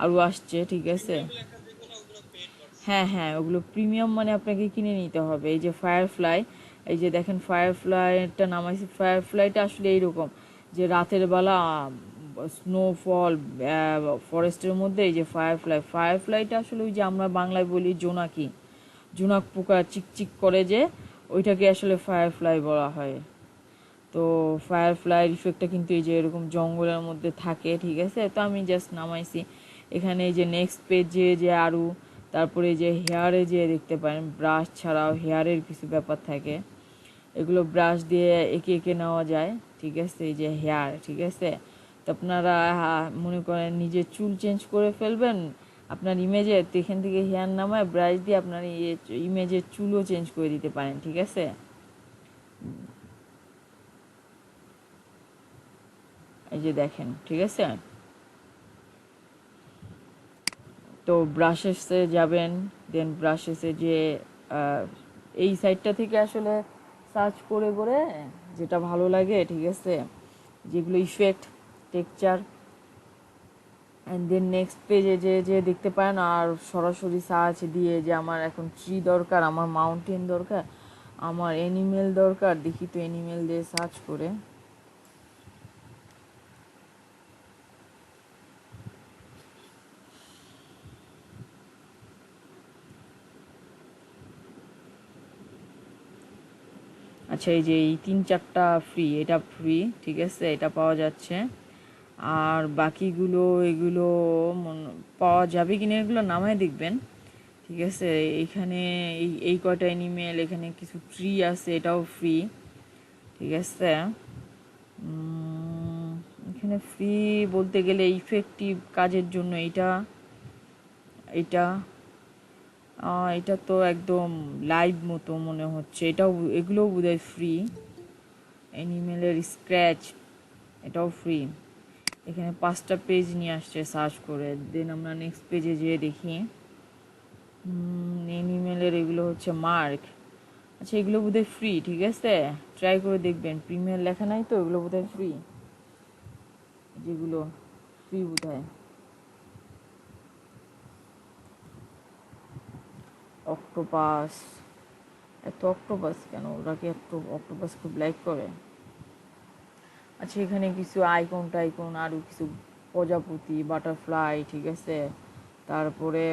আরও আসছে, ঠিক আছে। লেখা যেগুলো হ্যাঁ হ্যাঁ, ওগুলো প্রিমিয়াম, মানে আপনাকে কিনে নিতে হবে। এই যে ফায়ারফ্লাই, এই যে দেখেন ফায়ারফ্লাইটা নামাইছি। ফায়ারফ্লাইটা আসলে এইরকম যে রাতের বেলা স্নোফল ফরেস্টের মধ্যে এই যে ফায়ারফ্লাইটা আসলে ওই যে আমরা বাংলায় বলি জোনাকি, জোনাক পোকা চিকচিক করে যে, ওইটাকে আসলে ফায়ারফ্লাই বলা হয়। তো ফায়ারফ্লাইয়ের ইফেক্টটা কিন্তু এই যে এরকম জঙ্গলের মধ্যে থাকে, ঠিক আছে। তো আমি জাস্ট নামাইছি। এখানে এই যে নেক্সট পেজে যে আরও, তারপরে যে হেয়ারে যে দেখতে পারেন ব্রাশ ছাড়াও হেয়ারের কিছু ব্যাপার থাকে, এগুলো ব্রাশ দিয়ে এঁকে এঁকে নেওয়া যায়, ঠিক আছে। এই যে হেয়ার, ঠিক আছে। তো আপনারা মনে করেন নিজের চুল চেঞ্জ করে ফেলবেন আপনার ইমেজে, তো এখান থেকে হেয়ার নামায় ব্রাশ দিয়ে আপনার ইমেজের চুলও চেঞ্জ করে দিতে পারেন, ঠিক আছে। এই যে দেখেন, ঠিক আছে। তো ব্রাশেসে যাবেন, দেন ব্রাশেসে যে আহ, এই সাইটটা থেকে আসলে সার্চ করে করে যেটা ভালো লাগে, ঠিক আছে, যেগুলো effect, texture, and then next পেজে যে যে দেখতে পারেন, আর সরাসরি সার্চ দিয়ে যে আমার এখন ট্রি দরকার, আমার মাউন্টেন দরকার, আমার অ্যানিমেল দরকার, দেখি তো অ্যানিমেল দিয়ে সার্চ করে। আচ্ছা, এই যে এই 3-4টা ফ্রি, এটা ফ্রি, ঠিক আছে, এটা পাওয়া যাচ্ছে। আর বাকিগুলো এগুলো পাওয়া যাবে কিনা এগুলো নামায় দেখবেন, ঠিক আছে। এইখানে এই কয়টা অ্যানিমেল, এখানে কিছু ট্রি আছে, এটাও ফ্রি, ঠিক আছে। এখানে ফ্রি বলতে গেলে ইফেক্টিভ কাজের জন্য এটা, এটা এটা তো একদম লাইভ মতো মনে হচ্ছে, এটাও, এগুলোও বোধহয় ফ্রি। অ্যানিমেলের স্ক্র্যাচ, এটাও ফ্রি। এখানে 5টা পেজ নিয়ে আসছে সার্চ করে। দেন আমরা নেক্সট পেজে যেয়ে দেখি অ্যানিমেলের এগুলো হচ্ছে মার্ক। আচ্ছা, এগুলো বোধহয় ফ্রি, ঠিক আছে, ট্রাই করে দেখবেন। প্রিমিয়ার লেখা নাই তো, এগুলো বোধহয় ফ্রি, যেগুলো ফ্রি বোধহয়। অক্টোপাস, এত অক্টোপাস কেন, ওরা কি এত অক্টোপাস খুব লাইক করে? আচ্ছা, এখানে কিছু আইকন টাইকন, আরও কিছু প্রজাপতি, বাটারফ্লাই, ঠিক আছে। তারপরে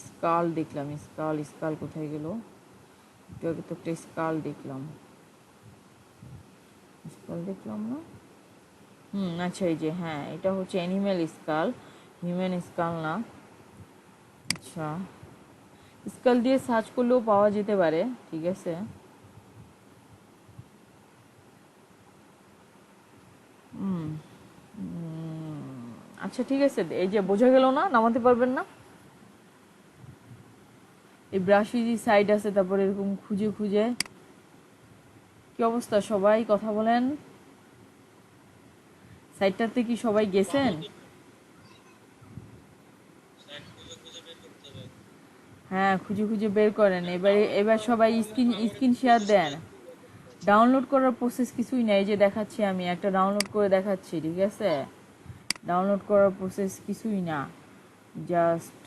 স্কাল দেখলাম, স্কাল, স্কাল কোথায় গেল? একটু আগে তো একটা স্কাল দেখলাম, স্কাল দেখলাম না। আচ্ছা, এই যে, হ্যাঁ, এটা হচ্ছে অ্যানিমেল স্কাল, হিউম্যান স্কাল না। আচ্ছা, স্কাল দিয়ে সার্চ করলেও পাওয়া যেতে পারে, ঠিক আছে। আচ্ছা, ঠিক আছে, এই যে বোঝা গেল না, নামাতে পারবেন না। এই ব্রাশি সাইড আছে, তারপরে এরকম খুঁজে খুঁজে। কি অবস্থা, সবাই কথা বলেন। সাইডটাতে কি সবাই গেছেন? পাবো কি সাইট খুঁজে খুঁজে বের করতে হবে? হ্যাঁ, খুঁজে খুঁজে বের করেন। এবার ডাউনলোড এবার করার সবাই তাহলে স্ক্রিন ডাউনলোড স্ক্রিন শেয়ার প্রসেসটা দেন। একটু বলতে হবে। ডাউনলোড করার প্রসেস কিছুই নেই, এই যে দেখাচ্ছি, আমি একটা ডাউনলোড করে দেখাচ্ছি, ঠিক আছে। ডাউনলোড করার প্রসেস কিছুই না, জাস্ট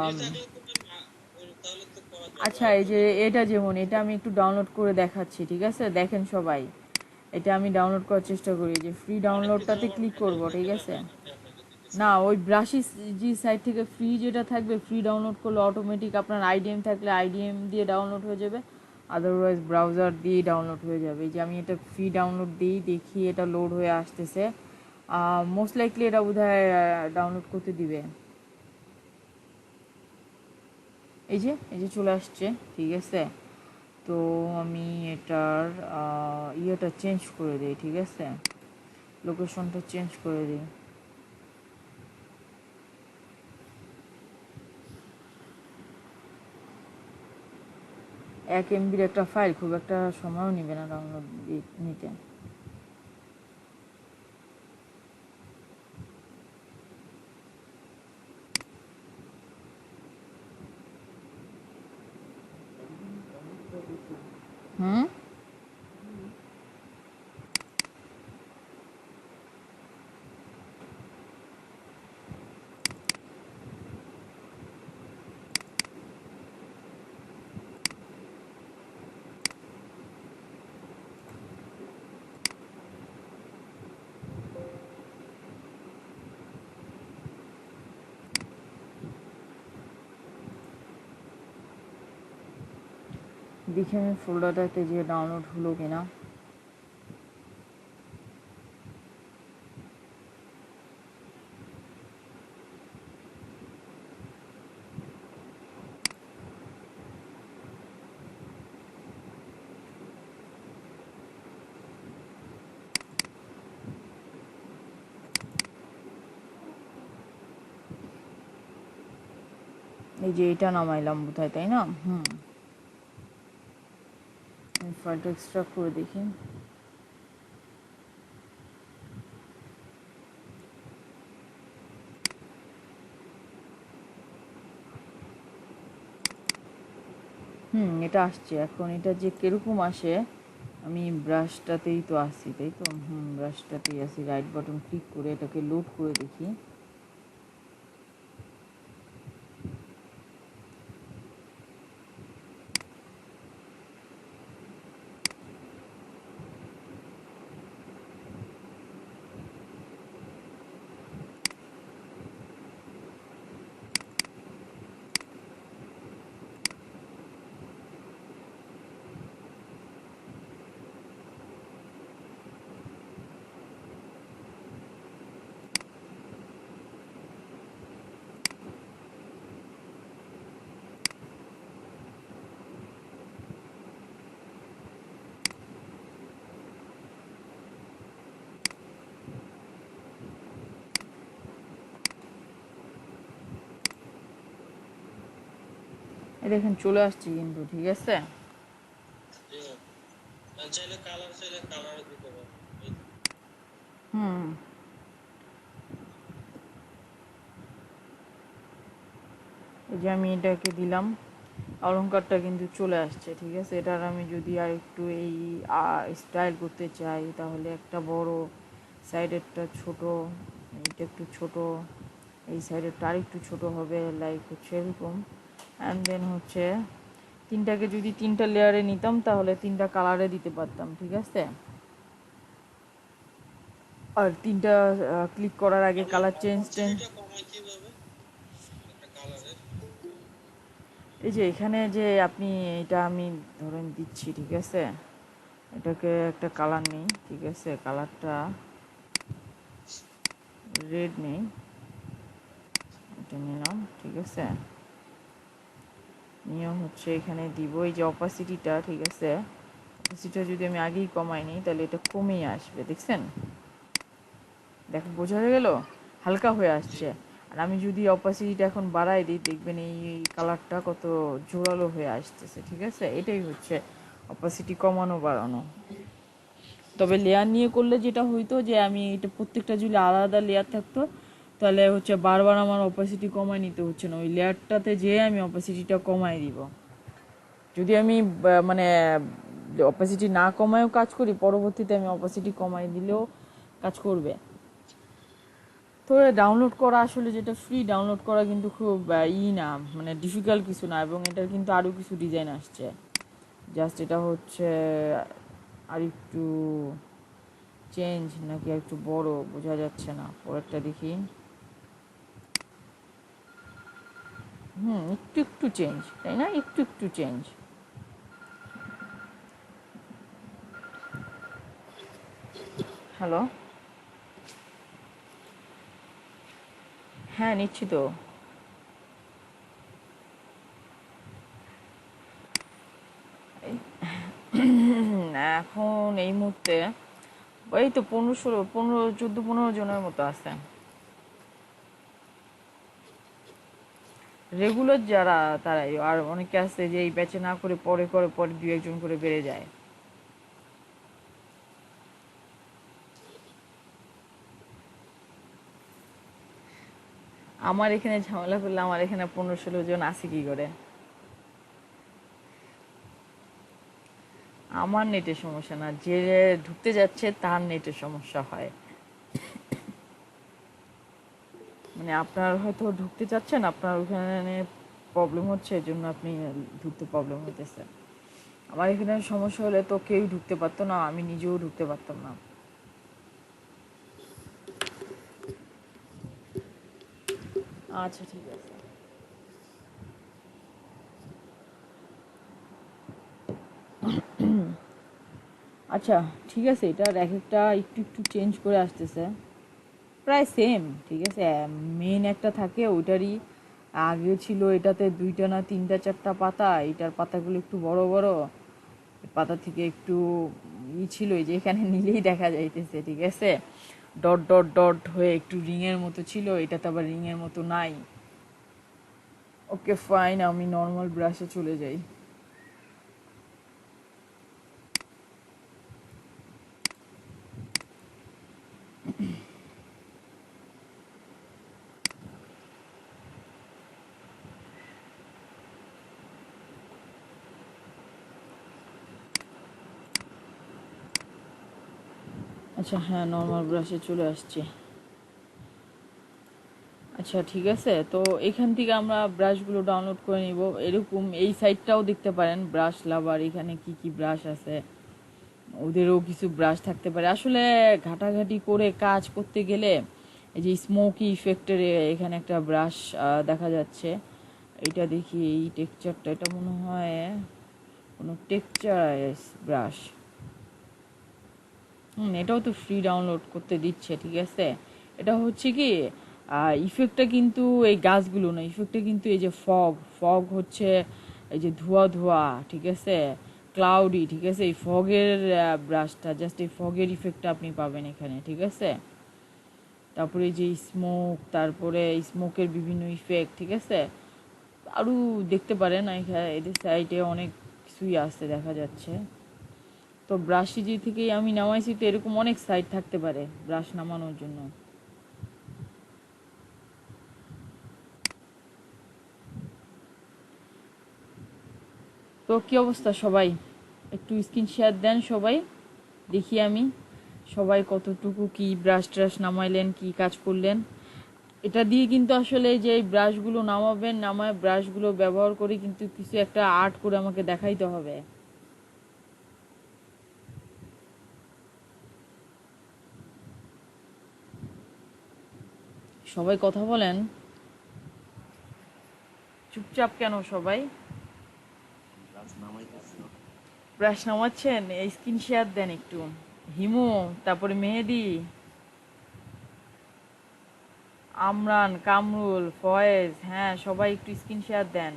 ইমেজ থাকলে তো তাহলে তো করা যাবে আচ্ছা, এই যে অটোমেটিক। এটা, যেমন এটা আমি একটু ডাউনলোড করে দেখাচ্ছি, ঠিক আছে, দেখেন সবাই। এটা আমি ডাউনলোড করার চেষ্টা করি, যে ফ্রি অনেক কিছু ডাউনলোডটাতে আবার ক্লিক ভেজাল করব, ঠিক থাকে আছে। দেখেন, আমি আপনাকে দিতেছি। না, ওই ব্রাশি জি সাইট থেকে ফ্রি যেটা থাকবে, ফ্রি ডাউনলোড করলে অটোমেটিক আপনার আইডিএম থাকলে আইডিএম দিয়ে ডাউনলোড হয়ে যাবে, আদারওয়াইজ ব্রাউজার দিয়ে ডাউনলোড হয়ে যাবে। এই যে আমি এটা ফ্রি ডাউনলোড দিই, দেখি এটা লোড হয়ে আসতেছে। মোস্ট লাইকলি এটা বোধহয় ডাউনলোড করতে দিবে। এই যে চলে আসছে, ঠিক আছে। তো আমি এটার ইয়েটা চেঞ্জ করে দিই, ঠিক আছে, লোকেশনটা চেঞ্জ করে দিই। 1 MBর একটা ফাইল, খুব একটা সময়ও নেবে না ডাউনলোড নিতে। হুম দেখি আমি ফোল্ডারটাতে যে ডাউনলোড হলো কিনা। এই যে এটা নামাইলাম বোধহয়, তাই না? আমি ফাইলটা এক্সট্রাক্ট করে দেখি। এটা আসছে। এখন এটা যে কিরকম আসে, আমি ব্রাশটাতেই তো আসি, তাই তো? ব্রাশটাতেই আসি। রাইট বাটন ক্লিক করে এটাকে লোড করে দেখি। এই দেখেন চলে আসছে কিন্তু, ঠিক আছে? জি চাইলে কালার চাইলে কালারও দিতে পারো। হুম এই যে আমি এটাকে দিলাম, অলংকারটা কিন্তু চলে আসছে, ঠিক আছে? এটার আমি যদি আর একটু এই স্টাইল করতে চাই, তাহলে একটা বড়, সাইডেরটা ছোট, এইটা একটু ছোট, এই সাইডেরটা আর একটু ছোট হবে, লাইক হচ্ছে এরকম। অ্যান্ড দেন হচ্ছে তিনটাকে যদি তিনটা লেয়ারে নিতাম, তাহলে তিনটা কালারে দিতে পারতাম, ঠিক আছে? আর তিনটা ক্লিক করার আগে আপনার কালার চেঞ্জ। অপরচুনিটিটা কমায় কিভাবে একটা কালারের? এই যে এখানে যে আপনি, এটা আমি ধরেন দিচ্ছি, ঠিক আছে? এটাকে একটা কালার নেই, ঠিক আছে? কালারটা রেড নেই, এটা নিলাম, ঠিক আছে? নিয়ম হচ্ছে এখানে দিব এই যে অপাসিটিটা, ঠিক আছে? অপাসিটিটা যদি আমি আগেই কমাই নিই, তাহলে এটা কমেই আসবে, দেখছেন? দেখো, বোঝা গেল, হালকা হয়ে জি আসছে। আর আমি যদি অপাসিটিটা এখন বাড়াই দিই, দেখবেন এই কালারটা কত জোরালো হয়ে আসতেছে, ঠিক আছে? এটাই হচ্ছে অপাসিটি কমানো বাড়ানো। তবে লেয়ার নিয়ে করলে যেটা হইতো, যে আমি এটা প্রত্যেকটা যদি আলাদা লেয়ার থাকতো, তাহলে হচ্ছে বারবার আমার অপাসিটি কমায় নিতে হচ্ছে না, ওই লেয়ারটাতে যেয়ে আমি অপাসিটিটা কমায় দিব। যদি আমি মানে অপাসিটি না কমায়ও কাজ করি, পরবর্তীতে আমি অপাসিটি কমাই দিলেও কাজ করবে। তো ডাউনলোড করা আসলে যেটা ফ্রি, ডাউনলোড করা কিন্তু খুব না, মানে ডিফিকাল্ট কিছু না। এবং এটার কিন্তু আরও কিছু ডিজাইন আসছে, জাস্ট এটা হচ্ছে আর একটু চেঞ্জ নাকি আর একটু বড় বোঝা যাচ্ছে না। পরেরটা দেখি। একটু একটু চেঞ্জ, তাই না? একটু একটু চেঞ্জ। হ্যালো, হ্যাঁ নিচ্ছি তো। এখন এই মুহূর্তে ওই তো 14 জনের মতো আছে। রেগুলার যারা তারাই, আর অনেকে আছে যে এই ব্যাচে না করে পরে করে, পরে 2-1 জন করে বেড়ে যায়। আমার এখানে ঝামেলা করলে আমার এখানে 15-16 জন আছে কি করে? আমার নেটের সমস্যা না, যে ঢুকতে যাচ্ছে তার নেটের সমস্যা হয়। মানে আপনার হয়তো ঢুকতে চাচ্ছেন, আপনার ওখানে প্রবলেম হচ্ছে, এর জন্য আপনি ঢুকতে প্রবলেম হতেছে। আমার এখানে সমস্যা হলে তো কেউ ঢুকতে পারতো না, আমি নিজেও ঢুকতে পারতাম না। আচ্ছা, ঠিক আছে। আচ্ছা ঠিক আছে, এটার এক একটা একটু একটু চেঞ্জ করে আসতেছে, প্রায় সেম। ঠিক আছে, মেইন একটা থাকে ওইটারই। আগে ছিল এটাতে দুইটা না তিনটা চারটা পাতা, এটার পাতাগুলো একটু বড় বড়, পাতা থেকে একটু ছিল, এই যে এখানে নিলেই দেখা যাইতেছে। ঠিক আছে, ডট ডট ডট হয়ে একটু রিংয়ের মতো ছিল, এটাতে আবার রিংয়ের মতো নাই। ওকে ফাইন, আমি নর্মাল ব্রাশে চলে যাই। আচ্ছা হ্যাঁ, নর্মাল ব্রাশে চলে আসছে। আচ্ছা ঠিক আছে, তো এখান থেকে আমরা ব্রাশগুলো ডাউনলোড করে নিব। এরকম এই সাইটটাও দেখতে পারেন, ব্রাশ লাভার, এখানে কি কি ব্রাশ আছে, ওদেরও কিছু ব্রাশ থাকতে পারে। আসলে ঘাটাঘাটি করে কাজ করতে গেলে এই যে স্মোকি ইফেক্টের এখানে একটা ব্রাশ দেখা যাচ্ছে। এটা দেখি, এই টেক্সচারটা, এটা মনে হয় কোনো টেক্সচার ব্রাশ। এটাও তো ফ্রি ডাউনলোড করতে দিচ্ছে। ঠিক আছে, এটা হচ্ছে কি ইফেক্টটা কিন্তু এই গাছগুলো না, ইফেক্টটা কিন্তু এই যে ফগ, ফগ হচ্ছে এই যে ধোঁয়া ধোঁয়া, ঠিক আছে, ক্লাউডি। ঠিক আছে, এই ফগের ব্রাশটা, জাস্ট এই ফগের ইফেক্টটা আপনি পাবেন এখানে। ঠিক আছে, তারপরে এই যে স্মোক, তারপরে স্মোকের বিভিন্ন ইফেক্ট। ঠিক আছে, আরও দেখতে পারেন এখানে এদের সাইডে অনেক কিছুই আছে দেখা যাচ্ছে। তো ব্রাশিজি থেকেই আমি নামাইছি, তো এরকম অনেক সাইট থাকতে পারে ব্রাশ নামানোর জন্য। তো কি অবস্থা সবাই, একটু স্ক্রিন শেয়ার দেন সবাই, দেখি আমি সবাই কতটুকু কি ব্রাশ ট্রাশ নামাইলেন, কি কাজ করলেন। এটা দিয়ে কিন্তু আসলে যে এই ব্রাশগুলো নামাবেন, নামায় ব্রাশগুলো ব্যবহার করে কিন্তু কিছু একটা আর্ট করে আমাকে দেখাইতে হবে। সবাই কথা বলেন, চুপচাপ কেন সবাই? ব্রাশ নামাইতেছি। ব্রাশ নামাচ্ছেন, এই স্ক্রিন শেয়ার দেন একটু। হিমু, তারপরে মেহেদি, আমরান, কামরুল, ফয়েজ, হ্যাঁ সবাই একটু স্ক্রিন শেয়ার দেন।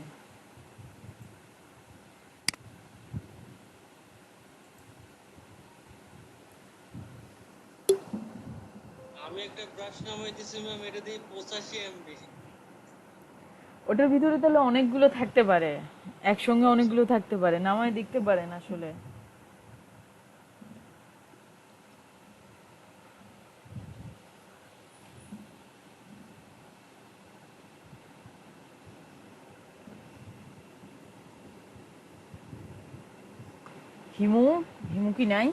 আমি একটা ব্রাশ নামাইতেছি ম্যাম, এটা দিয়ে 85 MB। ওটার ভিতরে তাহলে অনেকগুলো থাকতে পারে, একসঙ্গে অনেকগুলো থাকতে পারে, নামায় দেখতে পারেন আসলে। হিমু, হিমু কি নাই?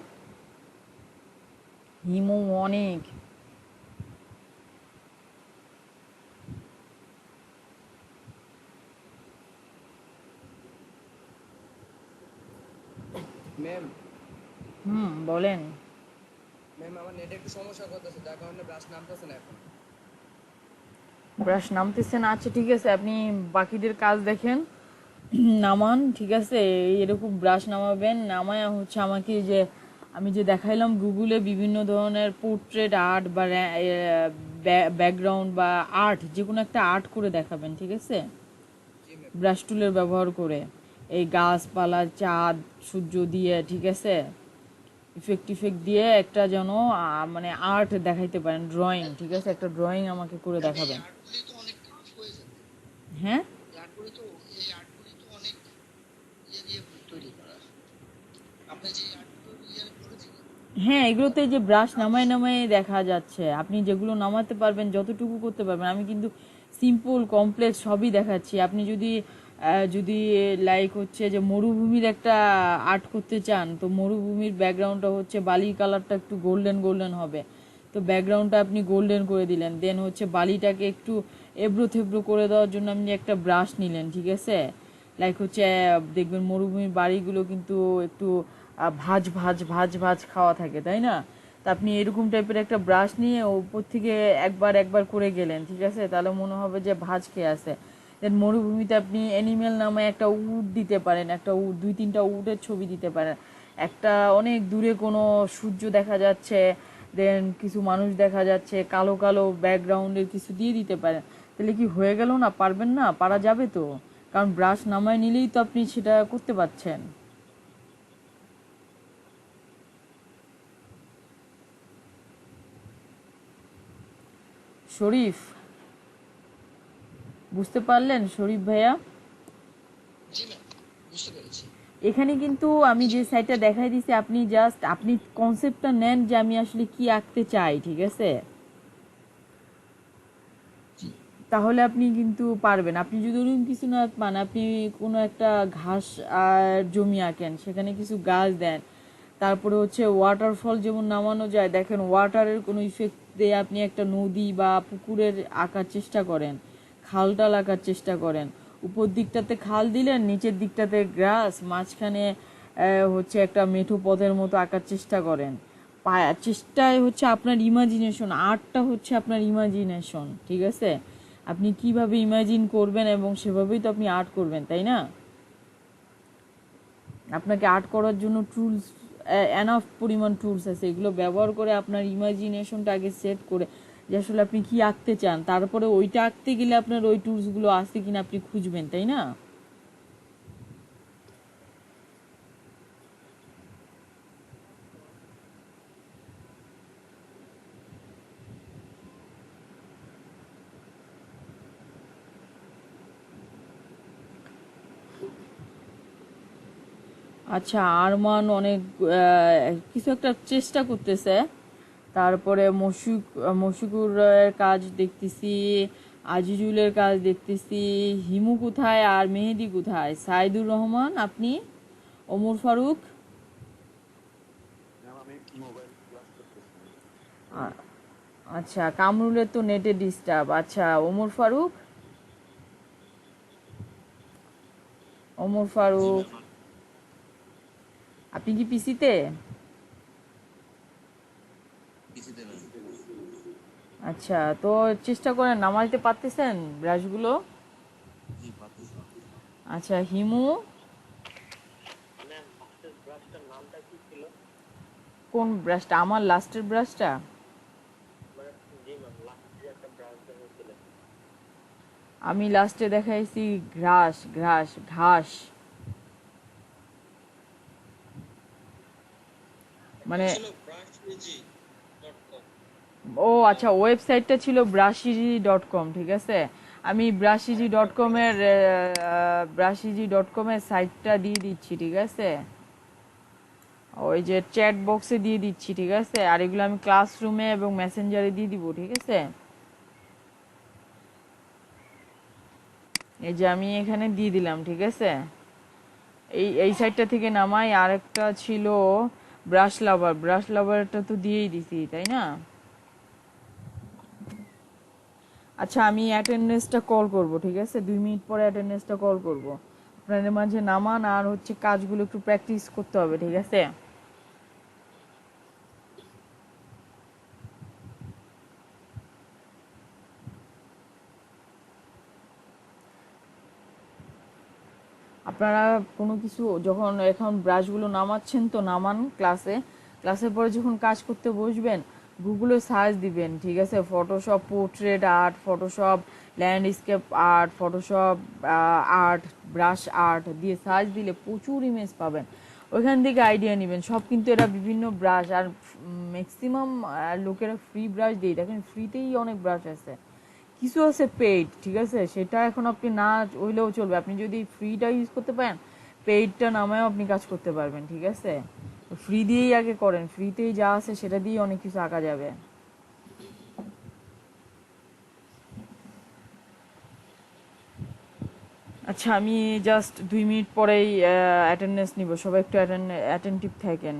হিমু অনেক। ম্যাম বলেন। ম্যাম আমার নেটে একটু সমস্যা করতেছে, যার কারণে ব্রাশ নামতেছে না এখন। ব্রাশ নামতেছে না? আচ্ছা ঠিক আছে, আপনি বাকিদের কাজ দেখেন, নামান। ঠিক আছে, এরকম ব্রাশ নামাবেন, নামায় হচ্ছে আমাকে যে আমি যে দেখাইলাম গুগলে বিভিন্ন ধরনের পোর্ট্রেট আর্ট বা ব্যাকগ্রাউন্ড বা আর্ট, যে কোনো একটা আর্ট করে দেখাবেন। ঠিক আছে, জি ম্যাম। ব্রাশ টুলের ব্যবহার করে এই গাছপালা, চাঁদ, সূর্য দিয়ে, ঠিক আছে, ইফেক্ট টিফেক্ট দিয়ে একটা যেন মানে আর্ট দেখাইতে পারেন, ড্রয়িং। ঠিক আছে, একটা ড্রয়িং আমাকে করে দেখাবেন। আর্টগুলি তো অনেক ইউজ হয়েছে। হ্যাঁ এই আর্টগুলি তো অনেক ইয়ে দিয়ে তৈরি করা। আপনি যে আর্টগুলো ইয়ে করেছেন, হ্যাঁ, এগুলোতে যে ব্রাশ নামায় নামায় দেখা যাচ্ছে, আপনি যেগুলো নামাতে পারবেন যতটুকু করতে পারবেন। আমি কিন্তু সিম্পল কমপ্লেক্স সবই দেখাচ্ছি। আপনি যদি যদি লাইক হচ্ছে যে মরুভূমির একটা আর্ট করতে চান, তো মরুভূমির ব্যাকগ্রাউন্ডটা হচ্ছে বালির কালারটা একটু গোল্ডেন গোল্ডেন হবে, তো ব্যাকগ্রাউন্ডটা আপনি গোল্ডেন করে দিলেন। দেন হচ্ছে বালিটাকে একটু এবড়ো থেবড়ো করে দেওয়ার জন্য আপনি একটা ব্রাশ নিলেন। ঠিক আছে, লাইক হচ্ছে দেখবেন মরুভূমির বাড়িগুলো কিন্তু একটু ভাঁজ ভাঁজ ভাঁজ ভাঁজ খাওয়া থাকে, তাই না? তা আপনি এরকম টাইপের একটা ব্রাশ নিয়ে উপর থেকে একবার একবার করে গেলেন। ঠিক আছে, তাহলে মনে হবে যে ভাঁজ খেয়ে আছে। দেন মরুভূমিতে আপনি অ্যানিমেল নামে একটা উট দিতে পারেন, একটা উট, দুই তিনটা উটের ছবি দিতে পারেন। একটা অনেক দূরে কোনো সূর্য দেখা যাচ্ছে, দেন কিছু মানুষ দেখা যাচ্ছে, কালো কালো ব্যাকগ্রাউন্ডের কিছু দিয়ে দিতে পারেন, তাহলে কি হয়ে গেল না? পারবেন না? পারা যাবে তো, কারণ ব্রাশ নামায় নিলেই তো আপনি সেটা করতে পারছেন। শরীফ, বুঝতে পারলেন শরীফ ভাইয়া? জি ম্যাম, বুঝতে পেরেছি। এখানে কিন্তু আমি যে সাইটটা দেখাই দিছি, আপনি জাস্ট আপনি কনসেপ্টটা নেন যে আমি আসলে কি আঁকতে চাই, ঠিক আছে? তাহলে আপনি কিন্তু পারবেন। আপনি যদি ওরকম কিছু না পান, আপনি কোনো একটা ঘাস আর জমি আঁকেন, সেখানে কিছু গাছ দেন, তারপরে হচ্ছে ওয়াটারফল যেমন নামানো যায়, দেখেন ওয়াটারের কোনো ইফেক্ট দিয়ে আপনি একটা নদী বা পুকুরের আঁকার চেষ্টা করেন, খালটাল আঁকার চেষ্টা করেন। উপর দিকটাতে খাল দিলেন, নিচের দিকটাতে গ্রাস, মাঝখানে হচ্ছে একটা মেঠো পথের মতো আঁকার চেষ্টা করেন। চেষ্টায় হচ্ছে আপনার ইমাজিনেশন, আর্টটা হচ্ছে আপনার ইমাজিনেশন, ঠিক আছে? আপনি কিভাবে ইমাজিন করবেন এবং সেভাবেই তো আপনি আর্ট করবেন, তাই না? আপনাকে আর্ট করার জন্য টুলস, এনাফ পরিমাণ টুলস আছে, এগুলো ব্যবহার করে আপনার ইমাজিনেশনটা আগে সেট করে যে আসলে আপনি কি আঁকতে চান, তারপরে ওইটা আঁকতে গেলে আপনার ওই টুলসগুলো আছে কিনা আপনি খুঁজবেন, তাই না? আচ্ছা, আরমান অনেক কিছু একটা চেষ্টা করতেছে। তারপরে মশিকুরের কাজ দেখতেছি, আজিজুলের কাজ দেখতেছি। হিমু কোথায় আর মেহেদি কোথায়? সাইদুর রহমান, আপনি? ওমর ফারুক? আ- আচ্ছা, কামরুলের তো নেটে ডিস্টার্ব। আচ্ছা, ওমর ফারুক? ওমর জি ফারুক, ম্যাম। আপনি কি পিসিতে? পিসিতে ম্যাম। আচ্ছা, তো চেষ্টা করেন, নামাইতে পারতেছেন ব্রাশগুলো? জি পারতেছি। আচ্ছা, হিমু? ম্যাম ফার্স্টের ব্রাশটার নামটা কি ছিল? কোন ব্রাশটা? আমার লাস্টের ব্রাশটা? মানে জি ম্যাম, লাস্ট যে একটা ব্রাশ দেখাইছিলেন। আমি লাস্টে দেখাইছি ঘাস, ঘাস, ঘাস। এটা মানে, ছিল brusheg.com। ও আচ্ছা, ওয়েবসাইটটা ছিল brushigy.com, ঠিক আছে? আমি brushigy.com এর সাইটটা দিয়ে দিচ্ছি, ঠিক আছে? ওই যে চ্যাট বক্সে দিয়ে দিচ্ছি, ঠিক আছে? আর এগুলো আমি ক্লাসরুমে এবং মেসেঞ্জারে দিয়ে দিব, ঠিক আছে? এই যে আমি এখানে দিয়ে দিলাম, ঠিক আছে? এই সাইটটা থেকে নামাই। আরেকটা ছিল ব্রাশ লাভার, ব্রাশ লাভারটা তো দিয়েই দিছি, তাই না? আচ্ছা, আমি অ্যাটেন্ডেন্সটা কল করব, ঠিক আছে? 2 মিনিট পরে অ্যাটেন্ডেন্সটা কল করব। আপনাদের মাঝে নামান, আর হচ্ছে কাজগুলো একটু প্র্যাকটিস করতে হবে, ঠিক আছে? আপনারা কোনো কিছু যখন এখন ব্রাশগুলো নামাচ্ছেন তো নামান ক্লাসে, ক্লাসের পরে যখন কাজ করতে বসবেন, গুগলে সার্চ দিবেন, ঠিক আছে? Photoshop portrait art, Photoshop landscape art, Photoshop art, brush art দিয়ে সার্চ দিলে প্রচুর ইমেজ পাবেন। ওইখান থেকে আইডিয়া নেবেন সব। কিন্তু এরা বিভিন্ন ব্রাশ, আর ম্যাক্সিমাম লোকেরা ফ্রি ব্রাশ দিয়ে, দেখেন ফ্রিতেই অনেক ব্রাশ আছে। কিছু আছে পেইড, ঠিক আছে? সেটা এখন আপনি না হইলেও চলবে, আপনি যদি ফ্রিটা ইউজ করতে পারেন, পেইডটা নামায়ও আপনি কাজ করতে পারবেন, ঠিক আছে? ফ্রি দিয়েই আগে করেন, ফ্রিতেই যা আছে সেটা দিয়েই অনেক কিছু আঁকা যাবে। আচ্ছা, আমি জাস্ট 2 মিনিট পরেই অ্যাটেন্ডেন্স নিব, সবাই একটু অ্যাটেন্টিভ থাকেন।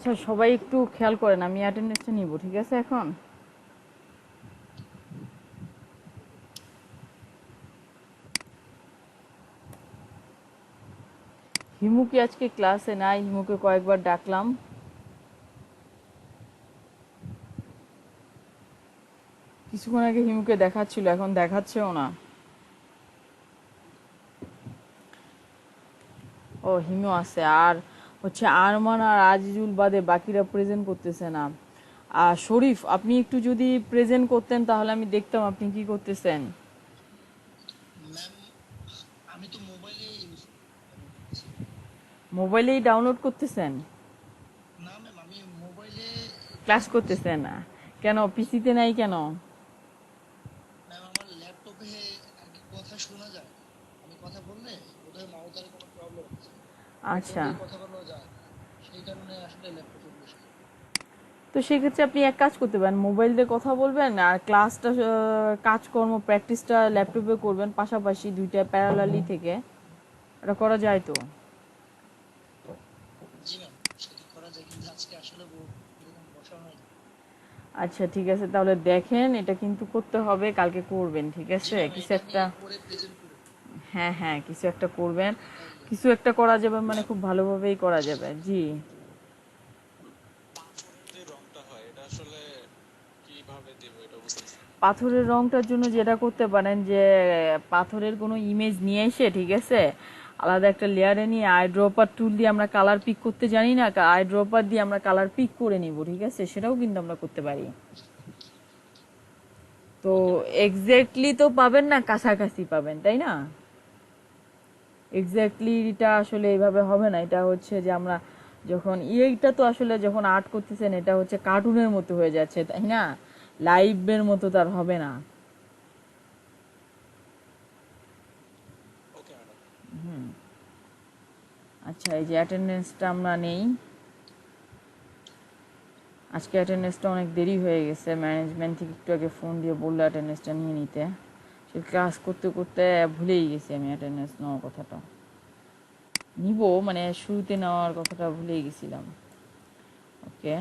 আচ্ছা সবাই একটু খেয়াল করেন, আমি অ্যাটেন্ডেন্সটা নিব, ঠিক আছে? এখন হিমু কি আজকে ক্লাসে নাই? হিমুকে কয়েকবার ডাকলাম। কিছুক্ষণ আগে হিমুকে দেখাচ্ছিল, এখন দেখাচ্ছেও না। ও হিমু আছে, আর হচ্ছে আরমান আর আজিজুল বাদে বাকিরা প্রেজেন্ট করতেছে না। আর শরীফ, আপনি একটু যদি প্রেজেন্ট করতেন তাহলে আমি দেখতাম আপনি কি করতেছেন। ম্যাম আমি তো মোবাইলে ইউজ করছি। মোবাইলেই ডাউনলোড করতেছেন? না ম্যাম, আমি মোবাইলে ক্লাস ক্লাস করছি। করতেছেন না কেন? পিসিতে নাই কেন? ম্যাম আমার ল্যাপটপে আর কি কথা শোনা যায় না। আমি কথা বললে বোধহয় মাউথারে কোনো প্রবলেম আছে, আচ্ছা, ল্যাপটপে কথা বলা যায় না, সেই কারণে আসলে ল্যাপটপে বসে। তো সেক্ষেত্রে আপনি এক কাজ করতে পারেন, মোবাইল দিয়ে কথা বলবেন আর ক্লাসটা কাজকর্ম প্র্যাকটিসটা ল্যাপটপে করবেন, পাশাপাশি দুইটা প্যারালালি থেকে। এটা করা যায় তো? জি ম্যাম, সেটা করা যায়, কিন্তু আজকে আসলে এরকম বসা হয়নি। আচ্ছা ঠিক আছে, তাহলে দেখেন, এটা কিন্তু করতে হবে, কালকে করবেন, ঠিক জি আছে? ম্যাম, কিছু এটা আমি একটা, পরে প্রেজেন্ট করব। হ্যাঁ হ্যাঁ, কিছু একটা করবেন। তাহলে কিছু একটা করা যাবে, মানে ম্যাম, খুব ভালোভাবেই করা যাবে। জি, পাথরের যে রংটা হয় এটা আসলে কিভাবে দিব এটা বুঝতেছি না। পাথরের রংটার জন্য যেটা করতে পারেন যে পাথরের কোনো ইমেজ নিয়ে এসে, ঠিক আছে, আলাদা একটা লেয়ারে নিয়ে আই ড্রপার টুল দিয়ে, আমরা কালার পিক করতে জানি না, আই ড্রপার দিয়ে আমরা কালার পিক করে নিব, ঠিক আছে? সেটাও কিন্তু আমরা করতে পারি। তো ওকে ম্যাডাম। এক্স্যাক্টলি তো পাবেন না, কাছাকাছি পাবেন, তাই না? এক্স্যাক্টলি এটা আসলে এইভাবে হবে না। এটা হচ্ছে যে আমরা যখন এইটা তো আসলে যখন আর্ট করতেছেন এটা হচ্ছে কার্টুনের মতো হয়ে যাচ্ছে, তাই না? লাইভের মতো তার হবে না। Okay madam. আচ্ছা, এই যে অ্যাটেন্ডেন্সটা আমরা নেই। আজকে অ্যাটেন্ডেন্সটা অনেক দেরি হয়ে গেছে, ম্যানেজমেন্ট থেকে একটু আগে ফোন দিয়ে বললো অ্যাটেন্ডেন্সটা নিয়ে নিতে। সে ক্লাস করতে করতে ভুলেই গেছি আমি অ্যাটেন্ডেন্স নেওয়ার কথাটা। নিব মানে শুরুতে নেওয়ার কথাটা ভুলেই গেছিলাম। ওকে,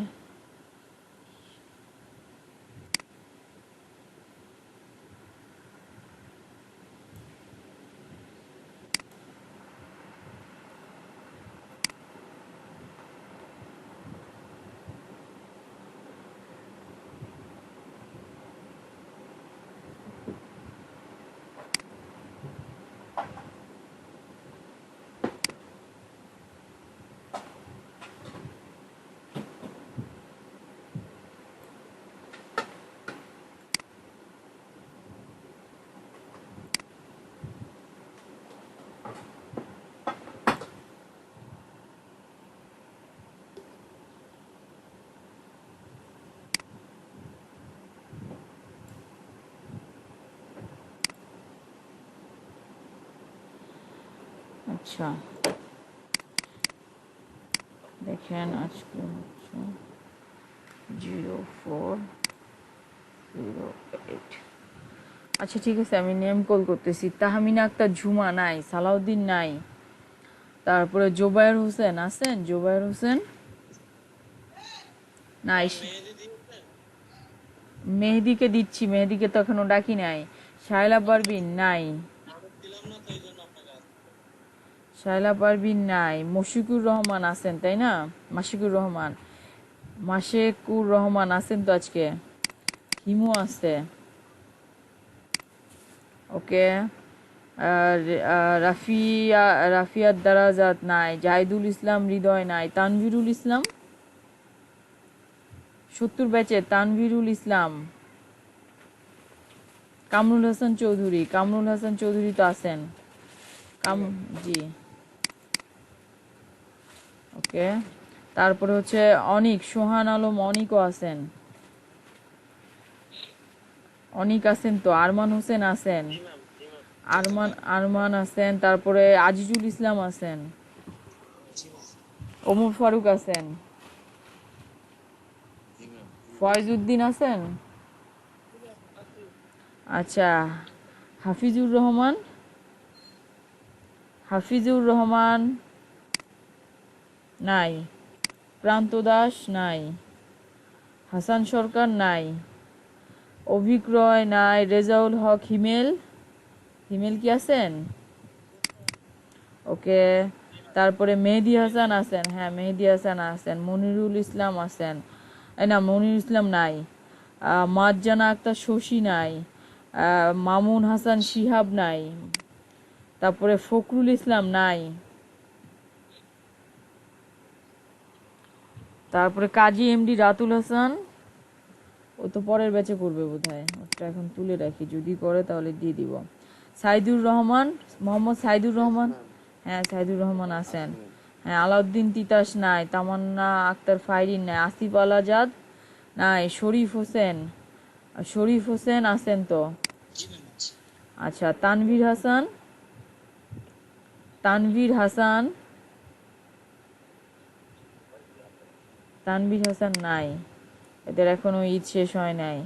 আচ্ছা দেখেন আজকে হচ্ছে 0408। আচ্ছা ঠিক আছে, আমি নেম কল করতেছি। তাহমিনা আক্তার ঝুমা নাই, সালাউদ্দিন নাই, তারপরে জোবায়ের হোসেন আছেন? জোবায়ের হোসেন নাই। ম্যাম মেহেদি দিয়েছেন? মেহেদিকে দিচ্ছি, মেহেদিকে তো এখনো ডাকি নাই। শায়লা আচ্ছা পারবিন নাই, আমি দিলাম না তো এই জন্য আপনাকে আসতে। শায়লা পারবিন নাই। মশিকুর রহমান আছেন, তাই না? মাশিকুর রহমান, মাশেকুর রহমান আছেন তো আজকে। হিমু আছে, ওকে। আর রাফিয়া, রাফিয়ার দারাজাত নাই। জাহিদুল ইসলাম হৃদয় নাই। তানভীরুল ইসলাম 70 ব্যাচে, তানভীরুল ইসলাম। কামরুল হাসান চৌধুরী, কামরুল হাসান চৌধুরী তো আছেন। জি ম্যাম। জি, ওকে। তারপরে হচ্ছে অনিক, সোহান আলম অনিকও আছেন। অনিক আছেন তো। আরমান হোসেন আছেন। জি ম্যাম। জি ম্যাম। আরমান, আরমান আছেন। তারপরে আজিজুল ইসলাম আছেন। জি ম্যাম। ওমর ফারুক আছেন। জি ম্যাম। ফয়েজ উদ্দিন আছেন। আছি। আচ্ছা, হাফিজুর রহমান, হাফিজুর রহমান নাই। প্রান্ত দাস নাই, হাসান সরকার নাই, অভিক রয় নাই, রেজাউল হক হিমেল, হিমেল কি আছেন? ওকে। তারপরে মেহেদি হাসান আছেন, হ্যাঁ মেহেদি হাসান আছেন, মনিরুল ইসলাম আছেন, না মনিরুল ইসলাম নাই, মার্জানা আক্তার শশী নাই, মামুন হাসান শিহাব নাই, তারপরে ফখরুল ইসলাম নাই, তারপরে কাজী এমডি রাতুল হাসান, ও তো পরের ব্যাচে করবে বোধহয়, ওটা এখন তুলে রাখি, যদি করে তাহলে দিয়ে দিব। সাইদুর রহমান, মোহাম্মদ সাইদুর রহমান, হ্যাঁ সাইদুর রহমান আছেন, হ্যাঁ আলাউদ্দিন তিতাস নাই, তামান্না আক্তার ফাইরিন নাই, আসিফ আল আজাদ নাই, শরীফ হোসেন আছেন তো, জি ম্যাম আছে। আচ্ছা তানভীর হাসান, তানভীর হাসান, তানভীর হাসান নাই, এদের এখনো ঈদ শেষ হয় নাই।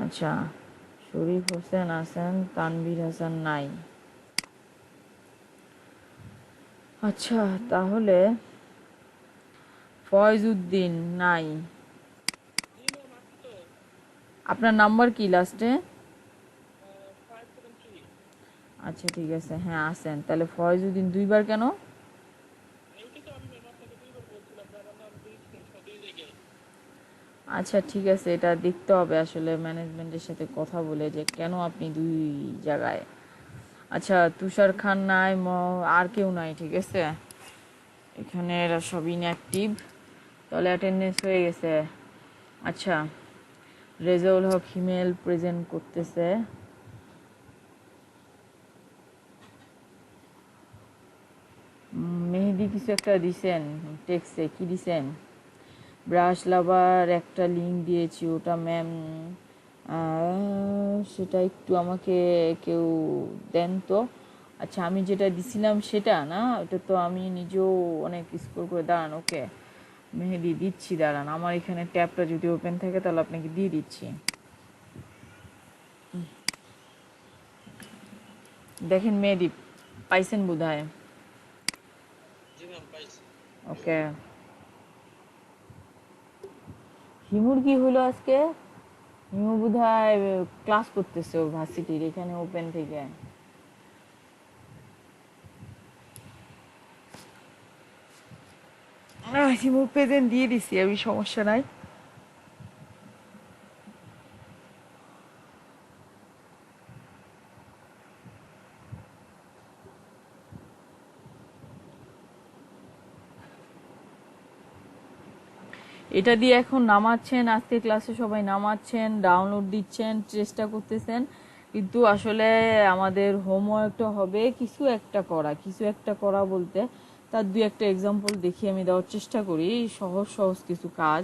আচ্ছা শরীফ হোসেন আছেন, তানভীর হাসান নাই। আচ্ছা তাহলে ফয়েজ উদ্দিন নাই। জি ম্যাম আছে তো। আপনার নাম্বার কি লাস্টে? 573। আচ্ছা ঠিক আছে, হ্যাঁ আছেন, তাহলে ফয়েজ উদ্দিন দুইবার কেন? এইটা তো আমি ম্যাম আপনাকে দুইবার বলছিলাম যে আমার নাম দুই দুই জায়গায়। আচ্ছা ঠিক আছে, এটা দেখতে হবে আসলে ম্যানেজমেন্টের সাথে কথা বলে যে কেন আপনি দুই জায়গায়। আচ্ছা তুষার খান নাই, আর কেউ নাই, ঠিক আছে এখানে এরা সব ইনঅ্যাক্টিভ, তাহলে অ্যাটেন্ডেন্স হয়ে গেছে। আচ্ছা রেজাউল হক হিমেল প্রেজেন্ট করতেছে, মেহেদি কিছু একটা দিছেন টেক্সটে, কি দিছেন? ব্রাশ লাভার একটা লিঙ্ক দিয়েছি, ওটা ম্যাম সেটা একটু আমাকে কেউ দেন তো। আচ্ছা আমি যেটা দিছিলাম সেটা না, ওটা তো আমি নিজেও অনেক স্কোর করে, দাঁড়ান ওকে মেহেদি দিচ্ছি, দাঁড়ান আমার এখানে ট্যাবটা যদি ওপেন থাকে তাহলে আপনাকে দিয়ে দিচ্ছি। দেখেন মেহেদি পাইছেন বোধহয়, জি ম্যাম পাইছি। ওকে। হিমুর কি হলো আজকে? হিমু বোধহয় ক্লাস করতেছে ওর ভার্সিটির এখানে ওপেন থেকে। হিমুর প্রেজেন্ট দিয়ে দিছি আমি, সমস্যা নাই। এটা দিয়ে এখন নামাচ্ছেন, আজকে ক্লাসে সবাই নামাচ্ছেন, ডাউনলোড দিচ্ছেন, চেষ্টা করতেছেন, কিন্তু আসলে আমাদের হোমওয়ার্কটা হবে কিছু একটা করা বলতে তার দুই একটা এক্সাম্পল দেখিয়ে আমি দেওয়ার চেষ্টা করি, সহজ সহজ কিছু কাজ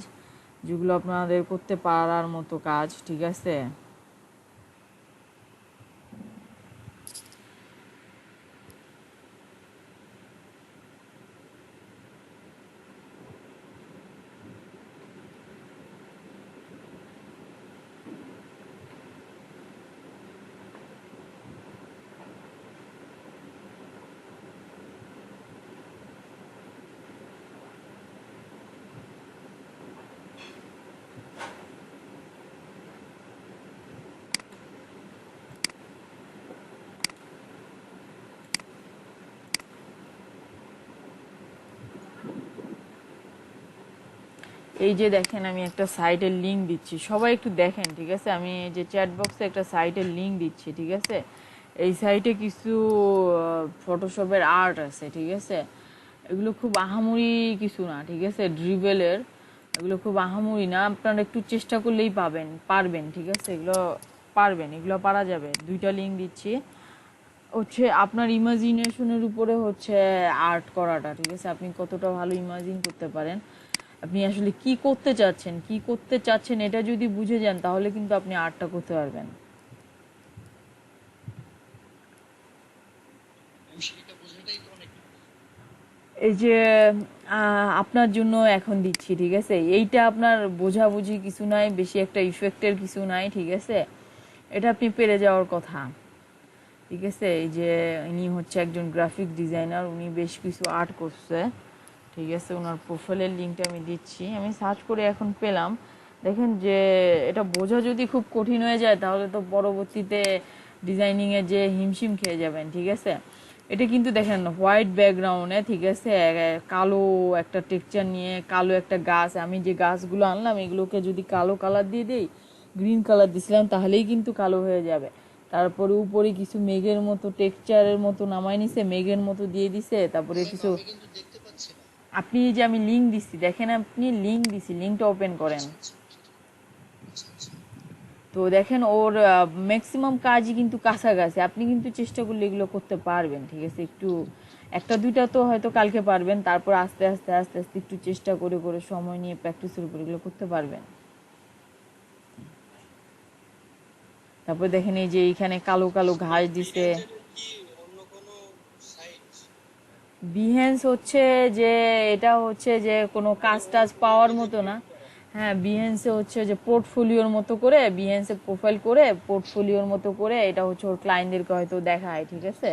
যেগুলো আপনাদের করতে পারার মতো কাজ, ঠিক আছে? এই যে দেখেন আমি একটা সাইটের লিঙ্ক দিচ্ছি, সবাই একটু দেখেন, ঠিক আছে? আমি এই যে চ্যাট বক্সে একটা সাইটের লিঙ্ক দিচ্ছি, ঠিক আছে? এই সাইটে কিছু ফটোশপের আর্ট আছে, ঠিক আছে? এগুলো খুব আহামরি কিছু না, ঠিক আছে? ড্রিবেলের এগুলো খুব আহামরি না, আপনারা একটু চেষ্টা করলেই পারবেন, ঠিক আছে? এগুলো পারা যাবে। দুইটা লিঙ্ক দিচ্ছি, হচ্ছে আপনার ইমাজিনেশনের উপরে হচ্ছে আর্ট করাটা, ঠিক আছে? আপনি কতটা ভালো ইমাজিন করতে পারেন, আপনি আসলে কি করতে চাচ্ছেন এটা যদি বুঝে যান তাহলে কিন্তু আপনি আর্টটা করতে পারবেন। সেটা বোঝাটাই তো অনেক। এই যে আপনার জন্য এখন দিচ্ছি, ঠিক আছে? এইটা আপনার বোঝাবুঝি কিছু নাই, বেশি একটা ইফেক্টের কিছু নাই, ঠিক আছে? এটা আপনি পেরে যাওয়ার কথা, ঠিক আছে? এই যে ইনি হচ্ছে একজন গ্রাফিক ডিজাইনার, উনি বেশ কিছু আর্ট করছে, ঠিক আছে? ওনার প্রোফাইলের লিঙ্কটা আমি দিচ্ছি, আমি সার্চ করে এখন পেলাম। দেখেন যে এটা বোঝা যদি খুব কঠিন হয়ে যায় তাহলে তো পরবর্তীতে ডিজাইনিংয়ে যে হিমশিম খেয়ে যাবেন, ঠিক আছে? এটা কিন্তু দেখেন হোয়াইট ব্যাকগ্রাউন্ডে, ঠিক আছে, কালো একটা টেক্সচার নিয়ে, কালো একটা গাছ, আমি যে গাছগুলো আনলাম এগুলোকে যদি কালো কালার দিয়ে দিই, গ্রিন কালার দিছিলাম তাহলেই কিন্তু কালো হয়ে যাবে। তারপরে উপরে কিছু মেঘের মতো টেক্সচারের মতো নামাই নিছে, মেঘের মতো দিয়ে দিছে, তারপরে ম্যাম কিছু আমি কিন্তু দেখতে পাচ্ছি না। আপনি এই যে আমি লিঙ্ক দিচ্ছি, দেখেন আপনি লিঙ্ক দিছি, লিঙ্কটা ওপেন করেন। আচ্ছা আচ্ছা। তো দেখেন ওর ম্যাক্সিমাম কাজই কিন্তু কাছাকাছি, আপনি কিন্তু চেষ্টা করলে এগুলো করতে পারবেন, ঠিক আছে? একটু একটা দুইটা তো হয়তো কালকে পারবেন, তারপর আস্তে আস্তে আস্তে আস্তে একটু চেষ্টা করে করে সময় নিয়ে প্র্যাকটিসের উপর এগুলো করতে পারবেন। তারপর দেখেন এই যে এইখানে কালো কালো ঘাস দিছে। বিহেন্সের কি অন্য কোনো সাইট? বিহেন্স হচ্ছে যে এটা হচ্ছে যে কোনো কাজ টাজ পাওয়ার মতো না। হ্যাঁ, বিহেন্সে হচ্ছে যে পোর্টফোলিওর মতো করে, বিহেন্সে প্রোফাইল করে পোর্টফোলিওর মতো করে এটা হচ্ছে ওর ক্লায়েন্টদেরকে হয়তো দেখায়, ঠিক আছে?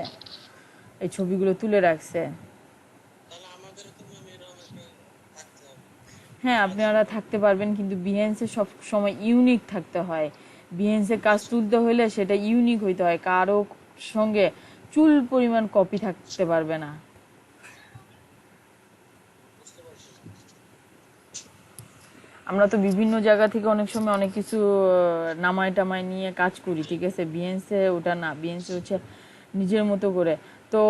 এই ছবিগুলো তুলে রাখছে। তাহলে আমাদেরও তো ম্যাম এরকম একটা থাকতে হবে। হ্যাঁ, কাজ আপনারা থাকতে পারবেন, কিন্তু বিহেন্সে সব সময় ইউনিক থাকতে হয়। বিহেন্সে কাজ তুলতে হলে সেটা ইউনিক হইতে হয়, কারো সঙ্গে চুল পরিমাণ কপি থাকতে পারবে না। বুঝতে পারছি। আমরা তো বিভিন্ন জায়গা থেকে অনেক সময় অনেক কিছু নামায় টামায় নিয়ে কাজ করি, ঠিক আছে? বিএনসে ওটা না, বিএনসে হচ্ছে নিজের মতো করে। তো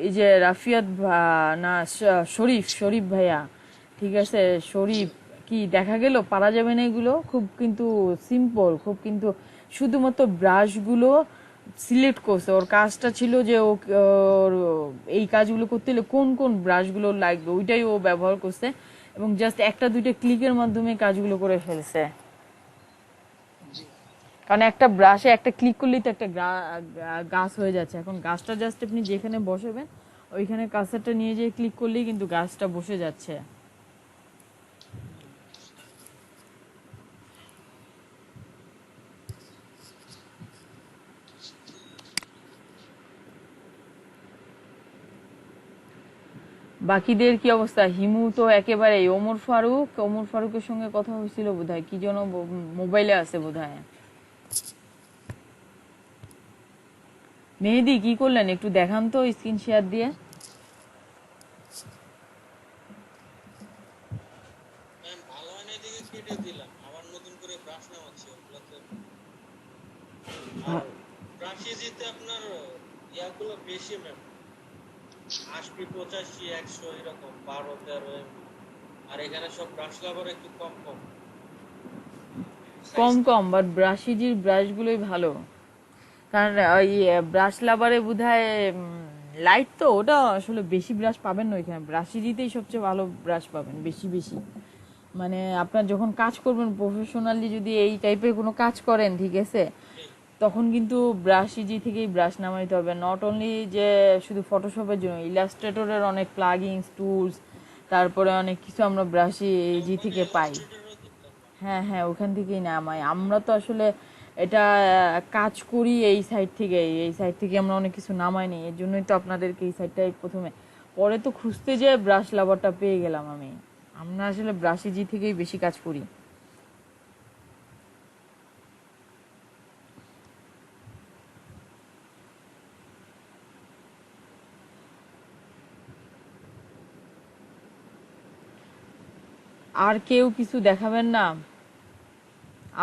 এই যে রাফিয়াত না শরীফ, শরীফ ভাইয়া, ঠিক আছে? শরীফ কি দেখা গেল পারা যাবে না এগুলো, খুব কিন্তু সিম্পল, খুব কিন্তু শুধুমাত্র ব্রাশগুলো সিলেক্ট করছে। ওর কাজটা ছিল যে ওর এই কাজগুলো করতে হলে কোন কোন ব্রাশগুলো লাগবে ওইটাই ও ব্যবহার করছে, এবং জাস্ট একটা দুইটা ক্লিকের মাধ্যমে কাজগুলো করে ফেলছে। জি। কারণ একটা ব্রাশে একটা ক্লিক করলেই তো একটা গাছ হয়ে যাচ্ছে। এখন গাছটা জাস্ট আপনি যেখানে বসাবেন ওইখানে কার্সারটা নিয়ে যেয়ে ক্লিক করলেই কিন্তু গাছটা বসে যাচ্ছে। বাকিদের কি অবস্থা? হিমু তো একেবারেই, ওমর ফারুকের সঙ্গে কথা হয়েছিল বোধহয়, কি যেন মোবাইলে আছে বোধহয়। মেহেদি কি করলেন একটু দেখান তো স্ক্রিন শেয়ার দিয়ে। ম্যাম ভালো হয় না, এদিকে কেটে দিলাম, আবার নতুন করে ব্রাশ নামাচ্ছি ওগুলোতে। আর ব্রাশ ইজিতে আপনার ইয়াগুলো বেশি ম্যাম, 80 85 100 এরকম 12 13 এমনি। আর এখানে সব ব্রাশ লাভার একটু কম কম কম সাইজটা। কম, বাট ব্রাশিজির ব্রাশগুলোই ভালো। কারণ ওই ব্রাশ লাভারে বোধহয় লাইট, তো ওটা আসলে বেশি ব্রাশ পাবেন না ওইখানে, ব্রাশিজিতেই সবচেয়ে ভালো ব্রাশ পাবেন বেশি বেশি। মানে আপনার যখন কাজ করবেন প্রফেশনালি, যদি এই টাইপের কোনো কাজ করেন, ঠিক আছে, তখন কিন্তু ব্রাশ ইজি থেকেই ব্রাশ নামাইতে হবে। নট অনলি যে শুধু ফটোশপের জন্য, ইলাস্ট্রেটরের অনেক প্লাগিংস টুলস, তারপরে অনেক কিছু আমরা ব্রাশ ইজি ওখানে থেকে পাই। ইলাস্ট্রেটরও দিতাম না। হ্যাঁ হ্যাঁ, ওখান থেকেই নামাই আমরা তো আসলে। এটা কাজ করি এই সাইড থেকে আমরা অনেক কিছু নামাই নি, এর জন্যই তো আপনাদেরকে এই সাইডটাই প্রথমে, পরে তো খুঁজতে যেয়ে ব্রাশ লাভারটা পেয়ে গেলাম আমি। আমরা আসলে ব্রাশ ইজি থেকেই বেশি কাজ করি। আর কেউ কিছু দেখাবেন না?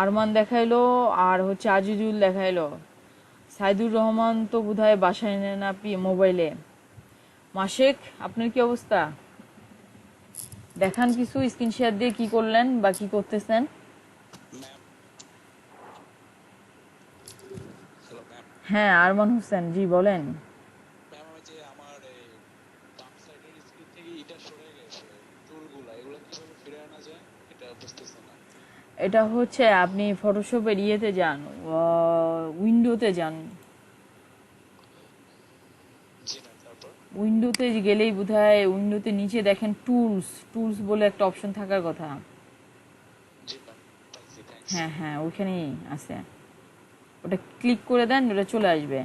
আরমান দেখাইলো, আর হচ্ছে আজিজুল দেখাইলো, সাইদুর রহমান তো বোধহয় বাসায় নেন আপনি মোবাইলে। মাসেক, আপনার কি অবস্থা? দেখান কিছু স্ক্রিন শেয়ার দিয়ে কি করলেন বা কি করতেছেন। Hello ma'am. হ্যাঁ, আরমান হোসেন, জি বলেন। ম্যাম ওই যে আমার এই বাম সাইডের স্ক্রিন থেকে এটা সরে গেছে, চুলগুলা এগুলো কিভাবে ফিরে আনা যায় এটা বুঝতেছি না। এটা হচ্ছে আপনি ফটোশপের ইয়েতে যান, উইন্ডোতে যান। জি ম্যাম, তারপর উইন্ডোতে গেলেই বোধহয় উইন্ডোতে নিচে দেখেন টুলস টুলস বলে একটা অপশন থাকার কথা। জি পাইছি, থ্যাঙ্কস। হ্যাঁ হ্যাঁ, ওইখানেই আছে, ওটা ক্লিক করে দেন, ওটা চলে আসবে।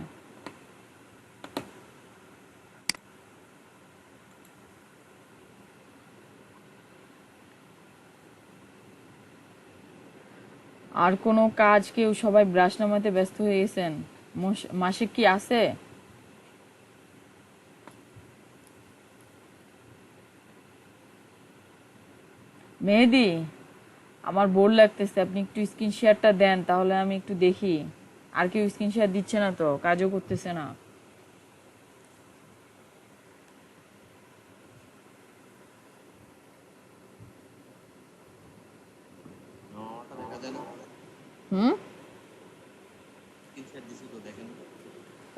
আর কোনো কাজ, কেউ সবাই ব্রাশ নামাতে ব্যস্ত হয়ে গেছেন? মাসে কি আছে? মেহেদি, আমার বোর লাগতেছে, আপনি একটু স্ক্রিন শেয়ারটা দেন, তাহলে আমি একটু দেখি। আর কেউ স্ক্রিন শেয়ার দিচ্ছে না তো, কাজও করতেছে না। আমারটা দেখা যায় না, হুম, স্ক্রিনশট দিছি তো দেখেন।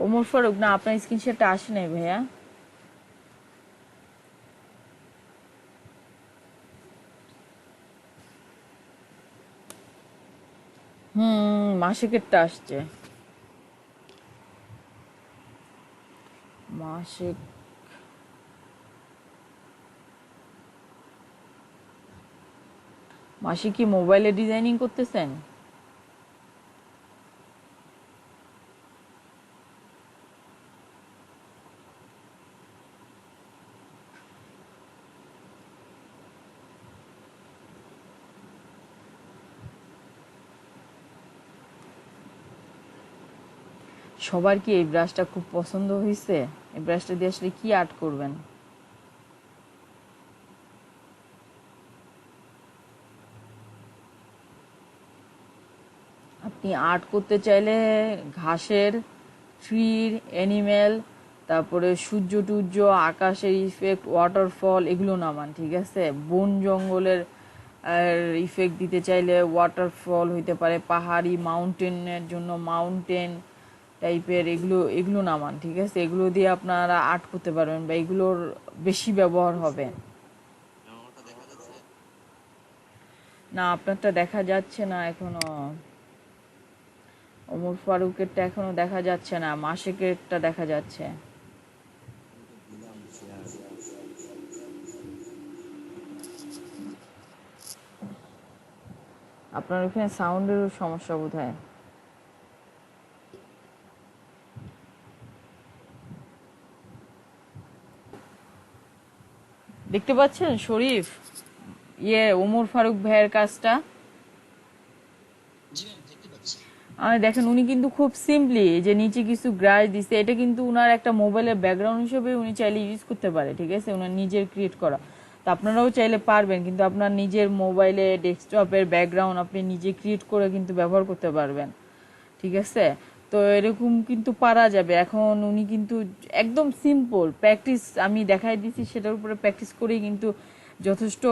ওমর ফারুক, না আপনার স্ক্রিন শেয়ারটা আসে নাই ভাইয়া। মাসিকেরটা আসছে। মাসিক, মাসিক কি মোবাইলে ডিজাইনিং করতেছেন? সবার কি এই ব্রাশটা খুব পছন্দ হয়েছে? এই ব্রাশটা দিয়ে আসলে কি আর্ট করবেন? আপনি আর্ট করতে চাইলে ঘাসের, ট্রির, অ্যানিমেল, তারপরে সূর্য টূর্য, আকাশের ইফেক্ট, ওয়াটারফল, এগুলো নামান, ঠিক আছে? বন জঙ্গলের ইফেক্ট দিতে চাইলে ওয়াটারফল হইতে পারে, পাহাড়ি মাউন্টেনের জন্য মাউন্টেন টাইপের, এগুলো এগুলো নামান, ঠিক আছে? এগুলো দিয়ে আপনারা আর্ট করতে পারবেন, বা এগুলোর বেশি ব্যবহার হবে। আমারটা দেখা যাচ্ছে। না, আপনারটা দেখা যাচ্ছে না এখনো। ওমর ফারুকেরটা এখনো দেখা যাচ্ছে না, মাসিকেরটা দেখা যাচ্ছে। আমি তো দিলাম শেয়ার। আপনার ওখানে সাউন্ডেরও সমস্যা বোধহয়। দেখতে পাচ্ছেন শরীফ, ওমর ফারুক ভাইয়ের কাজটা? জি ম্যাম, দেখতে পাচ্ছি। দেখেন, উনি কিন্তু খুব সিম্পলি যে নিচে কিছু গ্রাস দিছে, এটা কিন্তু উনার একটা মোবাইলের ব্যাকগ্রাউন্ড হিসেবে উনি চাইলে ইউজ করতে পারে, ঠিক আছে? উনার নিজের ক্রিয়েট করা। তো আপনারাও চাইলে পারবেন, কিন্তু আপনার নিজের মোবাইলে ডেস্কটপের ব্যাকগ্রাউন্ড আপনি নিজে ক্রিয়েট করে কিন্তু ব্যবহার করতে পারবেন, ঠিক আছে? তো এরকম কিন্তু পারা যাবে। এখন উনি কিন্তু একদম সিম্পল প্র্যাকটিস আমি দেখাই দিচ্ছি, সেটার উপরে প্র্যাকটিস করেই কিন্তু যথেষ্ট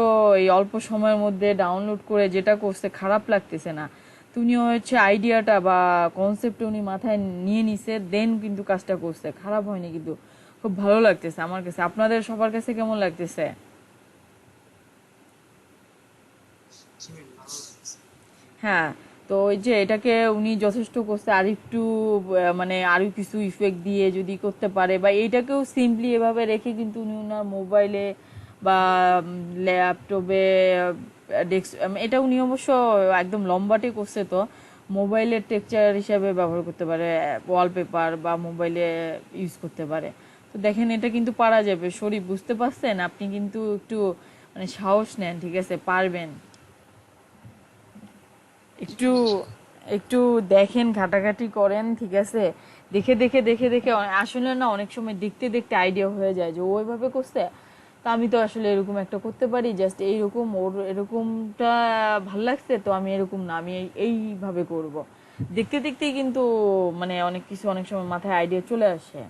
এই অল্প সময়ের মধ্যে ডাউনলোড করে যেটা করছে, খারাপ লাগতেছে না। তো উনি হচ্ছে আইডিয়াটা বা কনসেপ্টটা উনি মাথায় নিয়ে নিছে, দেন কিন্তু কাজটা করছে, খারাপ হয়নি, কিন্তু খুব ভালো লাগতেছে আমার কাছে। আপনাদের সবার কাছে কেমন লাগতেছে? জি ম্যাম, ভালো লাগছে। হ্যাঁ, তো ওই যে এটাকে উনি যথেষ্ট করছে, আর একটু মানে আরো কিছু ইফেক্ট দিয়ে যদি করতে পারে, বা এইটাকেও সিম্পলি এভাবে রেখে কিন্তু উনি ওনার মোবাইলে বা ল্যাপটপে ডেস্ক, এটা উনি অবশ্য একদম লম্বাটে করছে, তো মোবাইলের টেক্সচার হিসাবে ব্যবহার করতে পারে, ওয়ালপেপার বা মোবাইলে ইউজ করতে পারে। তো দেখেন, এটা কিন্তু পারা যাবে। শরীফ, বুঝতে পারছেন? আপনি কিন্তু একটু মানে সাহস নেন, ঠিক আছে? পারবেন। জি একটু ম্যাম, ইনশাআল্লাহ। একটু দেখেন, ঘাটাঘাটি করেন, ঠিক আছে? দেখে দেখে দেখে দেখে আসলে না, অনেক সময় দেখতে দেখতে আইডিয়া হয়ে যায় যে ও ওইভাবে করছে, তা আমি তো আসলে এরকম একটা করতে পারি, জাস্ট এইরকম, ওর এরকমটা ভাল লাগছে, তো আমি এরকম না, আমি এইভাবে করব। দেখতে দেখতেই কিন্তু মানে অনেক কিছু অনেক সময় মাথায় আইডিয়া চলে আসে।